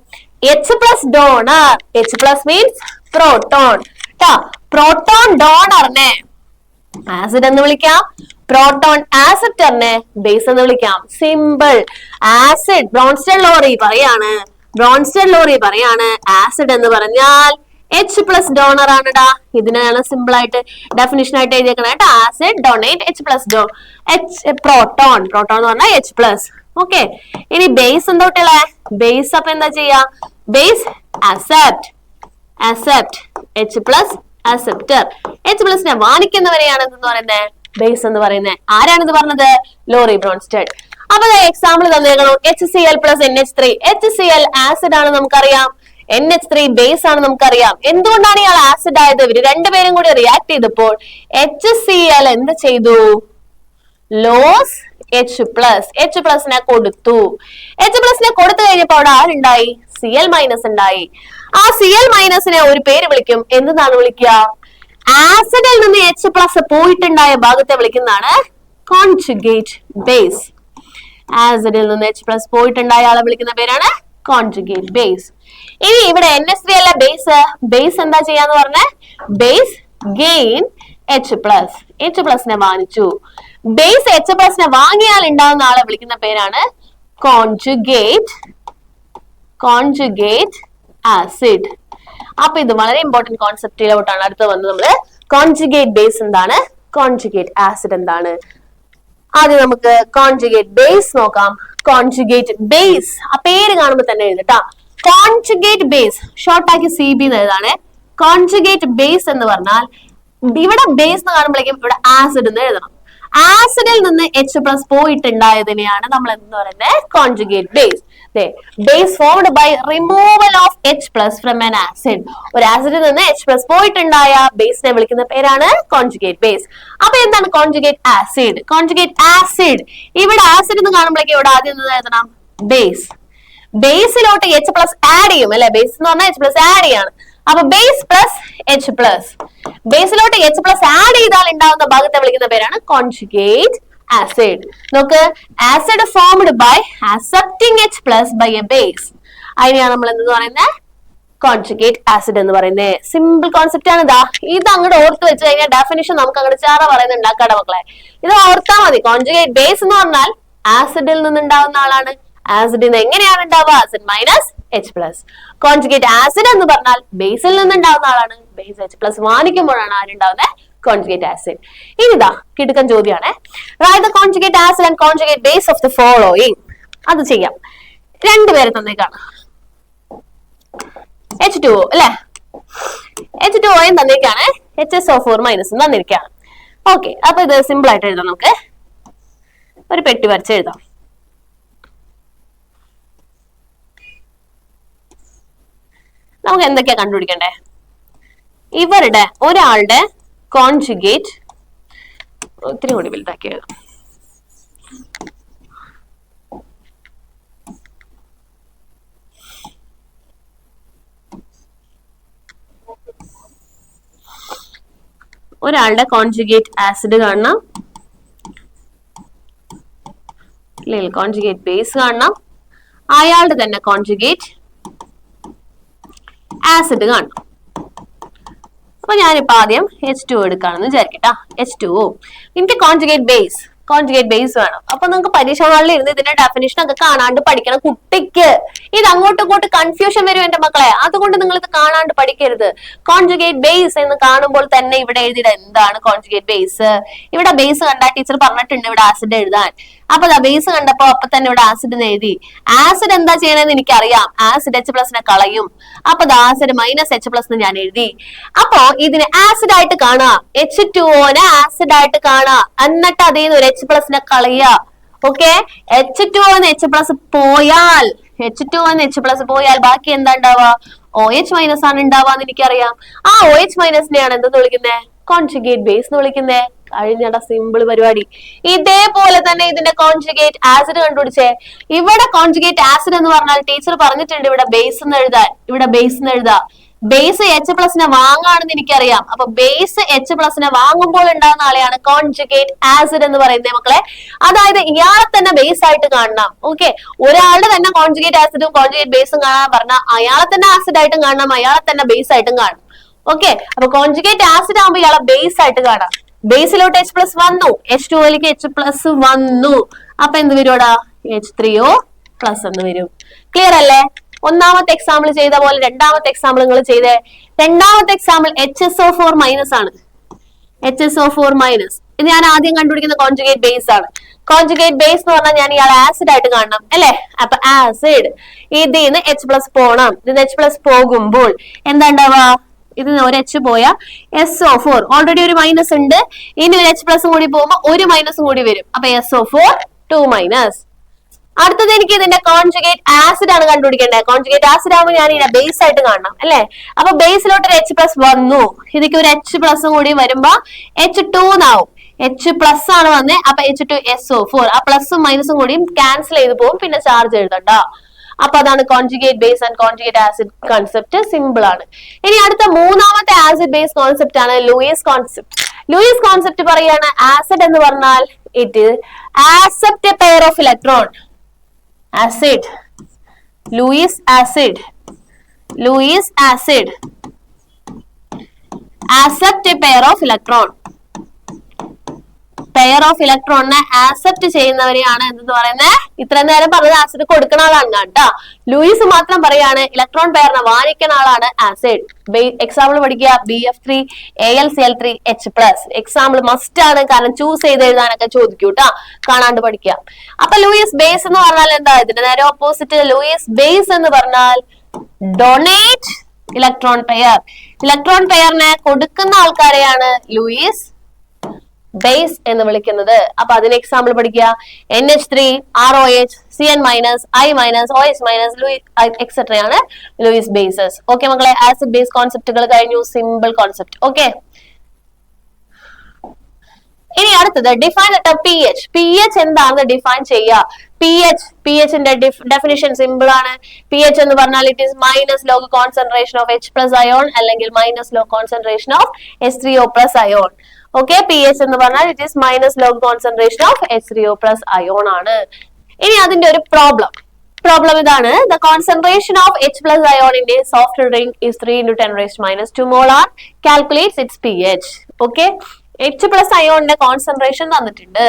H+ donor. H+ means proton. Proton ഡോണറിനെ ആസിഡ് എന്ന് വിളിക്കാം. പ്രോട്ടോൺ ആക്സെപ്റ്ററിനെ ബേസ് എന്ന് വിളിക്കാം. സിമ്പിൾ. ആസിഡ് ബ്രോൺസ്റ്റഡ്-ലോറി പറയാണ് ആസിഡ് എന്ന് പറഞ്ഞാൽ H+ ഡോണർ ആണെടാ. ഇതിനാണ് സിമ്പിൾ ആയിട്ട് ഡെഫിനിഷൻ ആയിട്ട് എഴുതിയേക്കണ കേട്ടോ. ആസിഡ് ഡൊണേറ്റ് H+ പ്രോട്ടോൺ എന്ന് പറഞ്ഞാൽ H+. ഓക്കെ, ഇനി ബേസ് എന്താ കുട്ടികളെ? ബേസ് അപ്പൊ എന്താ ചെയ്യാ? Base accept H+ acceptor. H+നെ വാണിക്കുന്നവരെയാണ് എന്തെന്ന് പറയുന്നത്? ബേസ് എന്ന് പറയുന്നത്. ആരാണിത് പറഞ്ഞത്? Lowry Bronsted. അപ്പൊ എക്സാമ്പിൾ തന്നേക്കണം. HCl + NH3. HCl ആസിഡ് ആണ് നമുക്കറിയാം. NH3 ബേസ് ആണ് നമുക്കറിയാം. എന്തുകൊണ്ടാണ് ഇയാൾ ആസിഡ് ആയത്? ഇവര് രണ്ടുപേരും കൂടി റിയാക്ട് ചെയ്തപ്പോൾ HCl എന്ത് ചെയ്തു? ലോസ് H+ നെ കൊടുത്തു. H+ നെ കൊടുത്തു കഴിഞ്ഞപ്പോ അവിടെ ആരുണ്ടായി? Cl- ഉണ്ടായി. ആ Cl- നെ ഒരു പേര് വിളിക്കും. എന്താണ് വിളിക്കുക? ആസിഡിൽ നിന്ന് H+ പോയിട്ടുണ്ടായ ഭാഗത്തെ വിളിക്കുന്നതാണ് കോൺജുഗേറ്റ് ബേസ്. ആസിഡിൽ നിന്ന് H+ പോയിട്ടുണ്ടായ ആളെ വിളിക്കുന്ന പേരാണ് കോൺജുഗേറ്റ് ബേസ്. ഇനി ഇവിടെ NH3 അല്ല ബേസ്. ബേസ് എന്താ ചെയ്യാന്ന് പറഞ്ഞേ? ബേസ് ഗെയിൻ H+ നെ വാങ്ങിച്ചു. ബേസ് H+ നെ വാങ്ങിയാൽ ഉണ്ടാകുന്ന ആളെ വിളിക്കുന്ന പേരാണ് കോൺജുഗേറ്റ് ആസിഡ്. അപ്പൊ ഇത് വളരെ ഇമ്പോർട്ടന്റ് കോൺസെപ്റ്റിലോട്ടാണ് അടുത്ത് വന്നത്. നമ്മള് കോൺജുഗേറ്റ് ബേസ് എന്താണ്, കോൺജുഗേറ്റ് ആസിഡ് എന്താണ്. ആദ്യം നമുക്ക് കോൺജുഗേറ്റ് ബേസ് നോക്കാം. കോൺജുഗേറ്റ് ബേസ് ആ പേര് കാണുമ്പോൾ തന്നെ എഴുതട്ടാ. കോൺജുഗേറ്റ് ബേസ് ഷോർട്ടാക്കി CB എന്ന് എഴുതാണ്. കോൺജുഗേറ്റ് ബേസ് എന്ന് പറഞ്ഞാൽ ഇവിടെ ബേസ് എന്ന് കാണുമ്പോഴേക്കും ഇവിടെ ആസിഡ് എന്ന് എഴുതണം. ആസിഡിൽ നിന്ന് H+ പോയിട്ടുണ്ടായതിനെയാണ് നമ്മൾ എന്ന് പറയുന്നത് conjugate base. Base formed by removal of H+ from an acid. ഒരു ആസിഡിൽ നിന്ന് H+ പോയിട്ടുണ്ടായ ബേസിനെ വിളിക്കുന്ന പേരാണ് കോൺജുഗേറ്റ് ബേസ്. അപ്പൊ എന്താണ് കോൺജുഗേറ്റ് ആസിഡ്? കോൺജുഗേറ്റ് ആസിഡ് ഇവിടെ ആസിഡ് എന്ന് കാണുമ്പോഴേക്കും ഇവിടെ ആദ്യം എഴുതണം ബേസ്. ബേസിലോട്ട് H+ ആഡ് ചെയ്യും അല്ലെ? ബേസ് എന്ന് പറഞ്ഞാൽ H+ ആഡ് ചെയ്യാണ്. അപ്പൊ ബേസ് പ്ലസ് H+. ബേസിലോട്ട് H+ ആഡ് ചെയ്താൽ ഉണ്ടാകുന്ന ഭാഗത്തെ വിളിക്കുന്ന പേരാണ് കോൺജുഗേറ്റ് ആസിഡ്. നോക്ക്, acid formed by accepting H+ by a base. അതിനെയാണ് നമ്മൾ എന്ത് പറയുന്നത്? കോൺജുഗേറ്റ് ആസിഡ് എന്ന് പറയുന്നത്. സിമ്പിൾ കോൺസെപ്റ്റ് ആണ്. ഇത് അങ്ങോട്ട് ഓർത്ത് വെച്ച് കഴിഞ്ഞാൽ ഡെഫിനിഷൻ നമുക്ക് അങ്ങോട്ട് ചാറ പറയുന്നത് ഉണ്ടാക്കാടെ മക്കളെ. ഇത് ഓർത്താൽ മതി. കോൺജുഗേറ്റ് ബേസ് എന്ന് പറഞ്ഞാൽ ആസിഡിൽ നിന്നുണ്ടാവുന്ന ആളാണ്. ആസിഡിൽ എങ്ങനെയാണ് ഉണ്ടാവുക? Acid minus H+. Conjugate acid എന്ന് പറഞ്ഞാൽ ബേസിൽ നിന്നുണ്ടാവുന്ന ആളാണ്. ബേസ് H+ വാങ്ങിക്കുമ്പോഴാണ് ആരുണ്ടാവുന്നത്? Conjugate acid. ഇനിതാ കിടുക്കൻ ചോദ്യമാണ്. Write the conjugate acid and conjugate base of the following. അത് ചെയ്യാം. രണ്ടുപേരെ തന്നേക്കാണ്. H2O അല്ലെ? H2O തന്നേക്കാണ്. HSO4- തന്നിരിക്കാണ്. ഓക്കെ, അപ്പൊ ഇത് സിമ്പിൾ ആയിട്ട് എഴുതാം. നമുക്ക് ഒരു പെട്ടി വരച്ച് എഴുതാം. നമുക്ക് എന്തൊക്കെയാ കണ്ടുപിടിക്കണ്ടേ? ഇവരുടെ ഒരാളുടെ കോൺജുഗേറ്റ് ഒത്തിരി കൂടി വലുതാക്കി എഴുതാം. ഒരാളുടെ കോൺജുഗേറ്റ് ആസിഡ് കാണണം, അല്ലെങ്കിൽ കോൺജുഗേറ്റ് ബേസ് കാണണം. അയാളുടെ തന്നെ കോൺജുഗേറ്റ് ആസിഡ് കാണണം. അപ്പൊ ഞാനിപ്പോ ആദ്യം H2O എടുക്കാണെന്ന് വിചാരിക്കട്ടാ. H2O എനിക്ക് കോൺജുഗേറ്റ് ബേസ് വേണം. അപ്പൊ നിങ്ങൾക്ക് പരീക്ഷ ഹാളിൽ ഇരുന്ന് ഇതിന്റെ ഡെഫിനിഷൻ ഒക്കെ കാണാണ്ട് പഠിക്കണം. കുട്ടിക്ക് ഇത് അങ്ങോട്ടും ഇങ്ങോട്ട് കൺഫ്യൂഷൻ വരും എന്റെ മക്കളെ. അതുകൊണ്ട് നിങ്ങൾ ഇത് കാണാണ്ട് പഠിക്കരുത്. കോൺജുഗേറ്റ് ബേസ് എന്ന് കാണുമ്പോൾ തന്നെ ഇവിടെ എഴുതിയിട എന്താണ് കോൺജുഗേറ്റ് ബേസ്. ഇവിടെ ബേസ് കണ്ടാൽ ടീച്ചർ പറഞ്ഞിട്ടുണ്ട് ഇവിടെ ആസിഡ് എഴുതാൻ. അപ്പൊ ബേസ് കണ്ടപ്പോ അപ്പൊ തന്നെ ഇവിടെ ആസിഡ് എഴുതി. ആസിഡ് എന്താ ചെയ്യണമെന്ന് എനിക്കറിയാം. ആസിഡ് H+നെ കളയും. അപ്പൊ ആസിഡ് -H+ ഞാൻ എഴുതി. അപ്പൊ ഇതിനെ ആസിഡ് ആയിട്ട് കാണാ. H2Oനെ ആസിഡ് ആയിട്ട് കാണാ. എന്നിട്ട് അതിൽ നിന്ന് ഒരു H+നെ കളയുക. ഓക്കെ, H2Oന്ന് H+ പോയാൽ ബാക്കി എന്താ ഉണ്ടാവുക? OH- ആണ് ഉണ്ടാവാന്ന് എനിക്കറിയാം. ആ OH- എന്തെന്ന് വിളിക്കുന്നേ? കോൺജുഗേറ്റ് ബേസ് എന്ന് വിളിക്കുന്നേ. കഴിഞ്ഞ സിമ്പിൾ പരിപാടി. ഇതേപോലെ തന്നെ ഇതിന്റെ കോൺജുഗേറ്റ് ആസിഡ് കണ്ടുപിടിച്ചേ. ഇവിടെ കോൺജുഗേറ്റ് ആസിഡ് എന്ന് പറഞ്ഞാൽ ടീച്ചർ പറഞ്ഞിട്ടുണ്ട് ഇവിടെ ബേസ് എന്ന് എഴുതാൻ. ഇവിടെ ബേസ് എന്ന് എഴുതാ. ബേസ് H+നെ വാങ്ങാണെന്ന് എനിക്കറിയാം. അപ്പൊ ബേസ് H+നെ വാങ്ങുമ്പോൾ ഉണ്ടാകുന്ന ആളെയാണ് കോൺജുഗേറ്റ് ആസിഡ് എന്ന് പറയുന്നത് മക്കളെ. അതായത് ഇയാളെ തന്നെ ബേസ് ആയിട്ട് കാണണം. ഓക്കെ, ഒരാളുടെ തന്നെ കോൺജുഗേറ്റ് ആസിഡും കോൺജുഗേറ്റ് ബേസും കാണാൻ പറഞ്ഞാൽ അയാളെ തന്നെ ആസിഡ് ആയിട്ടും കാണണം, അയാളെ തന്നെ ബേസ് ആയിട്ടും കാണണം. ഓക്കെ, അപ്പൊ കോൺജുഗേറ്റ് ആസിഡ് ആകുമ്പോൾ ഇയാളെ ബേസ് ആയിട്ട് കാണാം. ബേസിലോട്ട് H+ വന്നു, H2Oയിലേക്ക് H+ വന്നു. അപ്പൊ എന്ത് വരുവാടാ? H3O+ എന്ന് വരും. ക്ലിയർ അല്ലേ? ഒന്നാമത്തെ എക്സാമ്പിൾ ചെയ്ത പോലെ രണ്ടാമത്തെ എക്സാമ്പിൾ നിങ്ങൾ ചെയ്തേ. രണ്ടാമത്തെ എക്സാമ്പിൾ HSO4- ആണ്. HSO4- ഇത് ഞാൻ ആദ്യം കണ്ടുപിടിക്കുന്ന കോൺജുഗേറ്റ് ബേസ് ആണ്. കോൺജുഗേറ്റ് ബേസ് എന്ന് പറഞ്ഞാൽ ഞാൻ ഇയാളെ ആസിഡ് ആയിട്ട് കാണണം അല്ലെ? അപ്പൊ ആസിഡ് ഇതിന്ന് H+ പോണം. ഇതിന് H+ പോകുമ്പോൾ എന്താ ഉണ്ടാവുക? ഇതിന് ഒരു H പോയാ SO4 ഓൾറെഡി ഒരു മൈനസ് ഉണ്ട്. ഇനി ഒരു H+ കൂടി പോകുമ്പോ ഒരു മൈനസും കൂടി വരും. അപ്പൊ SO4 2-. അടുത്തത് എനിക്ക് ഇതിന്റെ കോൺജുഗേറ്റ് ആസിഡ് ആണ് കണ്ടുപിടിക്കേണ്ടത്. കോൺജുഗേറ്റ് ആസിഡ് ആകുമ്പോൾ ഞാൻ ഇതിനെ ബേസ് ആയിട്ട് കാണണം അല്ലെ. അപ്പൊ ബേസിലോട്ട് ഒരു H+ വന്നു, ഇതിക്ക് ഒരു H+ കൂടി വരുമ്പോ H2 എന്നാവും. H+ ആണ് വന്നേ, അപ്പൊ H2SO4. ആ പ്ലസും മൈനസും കൂടിയും ക്യാൻസൽ ചെയ്ത് പോകും, പിന്നെ ചാർജ് എഴുതണ്ട. അപ്പൊ അതാണ് conjugate base and conjugate acid concept. Simple ആണ്. ഇനി അടുത്ത മൂന്നാമത്തെ ആസിഡ് ബേസ് കോൺസെപ്റ്റ് ആണ് ലൂയിസ് കോൺസെപ്റ്റ്. ലൂയിസ് കോൺസെപ്റ്റ് പറയാണ് ആസിഡ് എന്ന് പറഞ്ഞാൽ it accept a pair of electron. Acid, Lewis acid, Lewis acid accept a pair of electron. Pair of ഇലക്ട്രോണിനെ accept ചെയ്യുന്നവരെയാണ് എന്തെന്ന് പറയുന്നത്. ഇത്രയും നേരം പറഞ്ഞത് ആസിഡ് കൊടുക്കുന്ന ആളാണ് കേട്ടോ. ലൂയിസ് മാത്രം പറയാണ് ഇലക്ട്രോൺ പെയറിനെ വാങ്ങിക്കുന്ന ആളാണ് ആസിഡ്. എക്സാമ്പിൾ പഠിക്കുക, BF3 AlCl3 H+. Example must ആണ്, കാരണം ചൂസ് ചെയ്ത് എഴുതാനൊക്കെ ചോദിക്കൂ കേട്ടോ, കാണാണ്ട് പഠിക്കുക. അപ്പൊ ലൂയിസ് ബേസ് എന്ന് പറഞ്ഞാൽ എന്താ? ഇതിന്റെ നേരെ ഓപ്പോസിറ്റ്. ലൂയിസ് ബേസ് എന്ന് പറഞ്ഞാൽ ഡൊണേറ്റ് ഇലക്ട്രോൺ പെയർ. ഇലക്ട്രോൺ പെയറിനെ കൊടുക്കുന്ന ആൾക്കാരെയാണ് ലൂയിസ് ബേസ് എന്ന് വിളിക്കുന്നത്. അപ്പൊ അതിന് എക്സാമ്പിൾ പഠിക്കുക, NH3 ROH CN-, I-, OH-, etcetera ആണ് ലൂയിസ് ബേസസ്. ഓക്കെ മക്കളെ, ആസിഡ് ബേസ് കോൺസെപ്റ്റുകൾ കഴിഞ്ഞു. Simple concept. ഓക്കെ, ഇനി അടുത്തത് ഡിഫൈൻ ദ pH. pH എന്താണെന്ന് ഡിഫൈൻ ചെയ്യുക. pHന്റെ ഡെഫിനിഷൻ സിമ്പിൾ ആണ്. pH എന്ന് പറഞ്ഞാൽ it is minus log concentration of H+ ion അല്ലെങ്കിൽ minus log concentration of H3O+ ion. Okay, pH എന്ന് പറഞ്ഞാൽ it is minus log concentration of H3O+ ion ആണ്. ഇനി അതിന്റെ ഒരു പ്രോബ്ലം ഇതാണ്. The concentration of H+ ion in a soft drink is 3 × 10⁻²2 molar. Calculates its pH. Okay, H+ അയോണിന്റെ കോൺസെൻട്രേഷൻ തന്നിട്ടുണ്ട്,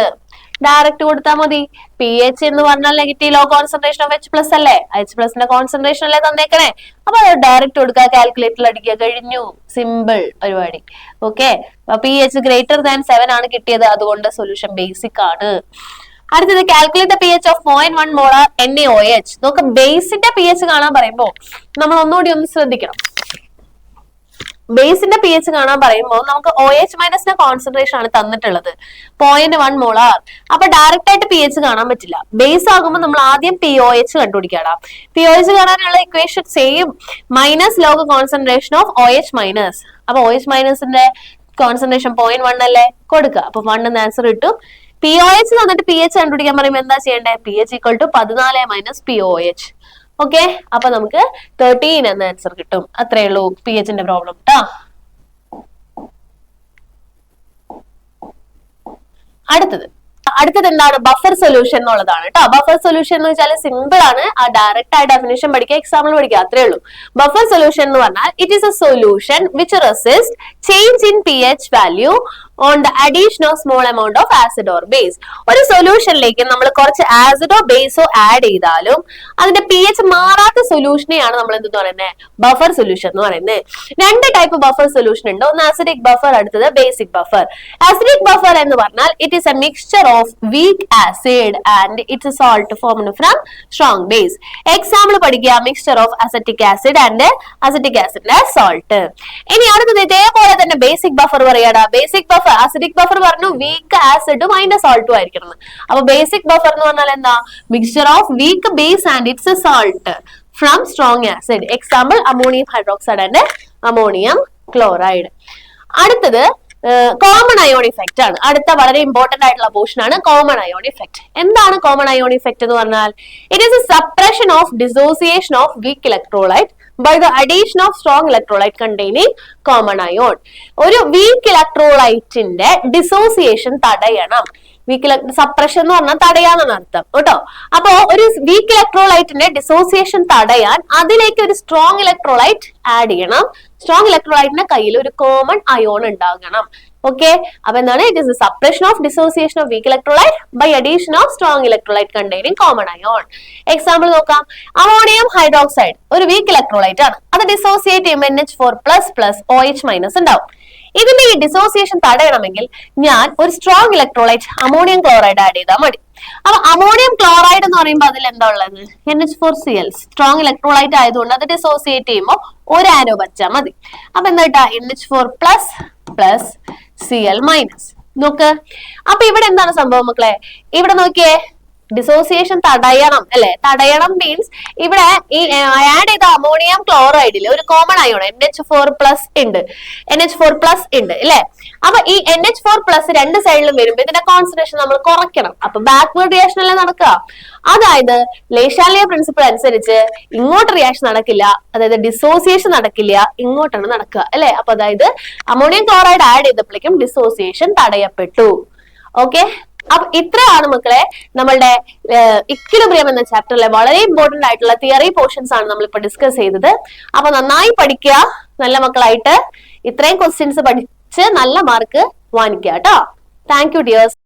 ഡയറക്റ്റ് കൊടുത്താൽ മതി. pH എന്ന് പറഞ്ഞാൽ negative log concentration of H+ അല്ലേ, H+ന്റെ കോൺസെൻട്രേഷൻ അല്ലേ തന്നേക്കണേ. അപ്പൊ അത് ഡയറക്റ്റ് കൊടുക്കുക, കാൽക്കുലേറ്ററിൽ അടിക്കുക, കഴിഞ്ഞു. സിമ്പിൾ പരിപാടി. ഓക്കെ, pH >7 ആണ് കിട്ടിയത്, അതുകൊണ്ട് സൊല്യൂഷൻ ബേസിക് ആണ്. അടുത്തത് calculate pH of 0.1 molar NaOH. നോക്ക്, ബേസിന്റെ pH കാണാൻ പറയുമ്പോ നമ്മൾ ഒന്നുകൂടി ഒന്ന് ശ്രദ്ധിക്കണം. ബേസിന്റെ pH കാണാൻ പറയുമ്പോൾ നമുക്ക് OH- കോൺസെൻട്രേഷൻ ആണ് തന്നിട്ടുള്ളത്, 0.1 മോളാർ. അപ്പൊ ഡയറക്റ്റ് ആയിട്ട് pH കാണാൻ പറ്റില്ല. ബേസ് ആകുമ്പോൾ നമ്മൾ ആദ്യം POH കണ്ടുപിടിക്കണം. POH കാണാനുള്ള equation same, minus log concentration of OH-. അപ്പൊ OH- കോൺസെൻട്രേഷൻ 0.1 അല്ലേ, കൊടുക്കുക. അപ്പൊ 1 എന്ന് ആൻസർ കിട്ടും. POH തന്നിട്ട് pH കണ്ടുപിടിക്കാൻ പറയുമ്പോൾ എന്താ ചെയ്യേണ്ടത്? pH = 14 - POH. ഓക്കെ, അപ്പൊ നമുക്ക് 13 എന്ന ആൻസർ കിട്ടും. അത്രേ ഉള്ളൂ pHന്റെ പ്രോബ്ലം ട്ടാ. അടുത്തത് എന്താണ്? ബഫർ സൊല്യൂഷൻ എന്നുള്ളതാണ് കേട്ടോ. ബഫർ സൊല്യൂഷൻ എന്ന് വെച്ചാൽ സിമ്പിൾ ആണ്, ആ ഡയറക്റ്റ് ആയി ഡെഫിനിഷൻ പഠിക്കുക, എക്സാമ്പിൾ പഠിക്കുക, അത്രേ ഉള്ളൂ. ബഫർ സൊല്യൂഷൻ എന്ന് പറഞ്ഞാൽ it is a solution which resist change in pH value on the addition of small amount of acid or base. ഒരു സൊല്യൂഷനിലേക്ക് നമ്മൾ കുറച്ച് ആസിഡോ ബേസോ ആഡ് ചെയ്താലും അതിന്റെ pH മാറാത്ത സൊല്യൂഷനെയാണ് നമ്മൾ എന്തെന്ന് പറയുന്നത്? ബഫർ സൊല്യൂഷൻ എന്ന് പറയുന്നത്. രണ്ട് ടൈപ്പ് ബഫർ സൊല്യൂഷൻ ഉണ്ട്, ഒന്ന് ആസിഡിക് ബഫർ, അടുത്തത് ബേസിക് ബഫർ. ആസിഡിക് ബഫർ എന്ന് പറഞ്ഞാൽ it is a mixture of weak acid and its a salt formed from strong base. Example പഠിക്കുക, mixture of acetic acid and acetic ആസിഡിന്റെ salt. ഇനി അടുത്തത് ഇതേപോലെ തന്നെ ബേസിക് ബഫർ പറയാടാ. ബേസിക് ബഫർ, അസിഡിക് ബഫർ പറഞ്ഞു വീക്ക് ആസിഡും അതിന്റെ സോൾട്ടും ആയിരിക്കണം. അപ്പൊ ബേസിക് ബഫർ എന്ന് പറഞ്ഞാൽ എന്താ? Mixture of weak base and its a salt from strong acid. Example ammonium hydroxide and ammonium chloride. അടുത്തത് കോമൺ അയോൺ ഇഫക്റ്റ് ആണ്. അടുത്ത വളരെ ഇമ്പോർട്ടന്റ് ആയിട്ടുള്ള പോർഷൻ ആണ് കോമൺ അയോൺ ഇഫക്റ്റ്. എന്താണ് കോമൺ അയോൺ ഇഫക്റ്റ് എന്ന് പറഞ്ഞാൽ? It is A suppression of dissociation of weak electrolyte by the addition of strong electrolyte containing common ion. ഒരു വീക്ക് ഇലക്ട്രോലൈറ്റിന്റെ ഡിസോസിയേഷൻ തടയണം. വീക്ക് സപ്രഷൻ എന്ന് പറഞ്ഞാൽ തടയാന്നാണ് അർത്ഥം കേട്ടോ. അപ്പോ ഒരു വീക്ക് ഇലക്ട്രോലൈറ്റിന്റെ ഡിസോസിയേഷൻ തടയാൻ അതിലേക്ക് ഒരു സ്ട്രോങ് ഇലക്ട്രോലൈറ്റ് ആഡ് ചെയ്യണം. സ്ട്രോങ് ഇലക്ട്രോലൈറ്റിന്റെ കയ്യിൽ ഒരു കോമൺ അയോൺ ഉണ്ടാകണം. ഓക്കെ, അപ്പൊ എന്താണ്? It is suppression of dissociation of weak electrolyte by addition of strong electrolyte containing common ion. Example നോക്കാം. അമോണിയം ഹൈഡ്രോക്സൈഡ് ഒരു വീക്ക് ഇലക്ട്രോലൈറ്റ് ആണ്, അത് ഡിസോസിയേറ്റ് ചെയ്യുമ്പോൾ NH4++ OH- ഉണ്ടാവും. ഇതിന്റെ ഈ ഡിസോസിയേഷൻ തടയണമെങ്കിൽ ഞാൻ ഒരു strong electrolyte ammonium chloride add ചെയ്താൽ മതി. അപ്പൊ അമോണിയം ക്ലോറൈഡ് എന്ന് പറയുമ്പോൾ അതിൽ എന്താ ഉള്ളത്? NH4Cl, സ്ട്രോങ് ഇലക്ട്രോലൈറ്റ് ആയതുകൊണ്ട് അത് ഡിസോസിയേറ്റ് ചെയ്യുമ്പോൾ ഒരു ആരോ വച്ചാൽ മതി. അപ്പൊ എന്താ? NH4++ Cl-. നോക്ക്, അപ്പൊ ഇവിടെ എന്താണ് സംഭവം മക്കളെ? ഇവിടെ നോക്കിയേ, ഡിസോസിയേഷൻ തടയണം അല്ലെ. തടയണം മീൻസ് ഇവിടെ ഈ ആഡ് ചെയ്ത അമോണിയം ക്ലോറൈഡിൽ ഒരു കോമൺ അയോൺ NH4+ ഉണ്ട്, NH4+ ഉണ്ട് അല്ലെ. അപ്പൊ ഈ NH4+ രണ്ട് സൈഡിലും വരുമ്പോ ഇതിന്റെ കോൺസെൻട്രേഷൻ നമ്മൾ കുറയ്ക്കണം. അപ്പൊ ബാക്ക്വേർഡ് റിയാക്ഷൻ അല്ലേ നടക്കുക. അതായത് ലേഷാലിയ പ്രിൻസിപ്പിൾ അനുസരിച്ച് ഇങ്ങോട്ട് റിയാക്ഷൻ നടക്കില്ല, അതായത് ഡിസോസിയേഷൻ നടക്കില്ല, ഇങ്ങോട്ടാണ് നടക്കുക അല്ലെ. അപ്പൊ അതായത് അമോണിയം ക്ലോറൈഡ് ആഡ് ചെയ്തപ്പോഴേക്കും ഡിസോസിയേഷൻ തടയപ്പെട്ടു. ഓക്കെ, അപ്പൊ ഇത്രയാണ് മക്കളെ നമ്മളുടെ ഇക്വിലിബ്രിയം എന്ന ചാപ്റ്ററിലെ വളരെ ഇമ്പോർട്ടന്റ് ആയിട്ടുള്ള തിയറി പോർഷൻസ് ആണ് നമ്മളിപ്പോ ഡിസ്കസ് ചെയ്തത്. അപ്പൊ നന്നായി പഠിക്കുക, നല്ല മക്കളായിട്ട് ഇത്രയും ക്വസ്റ്റ്യൻസ് പഠിച്ച് നല്ല മാർക്ക് വാങ്ങിക്കുക കേട്ടോ. Thank you dears.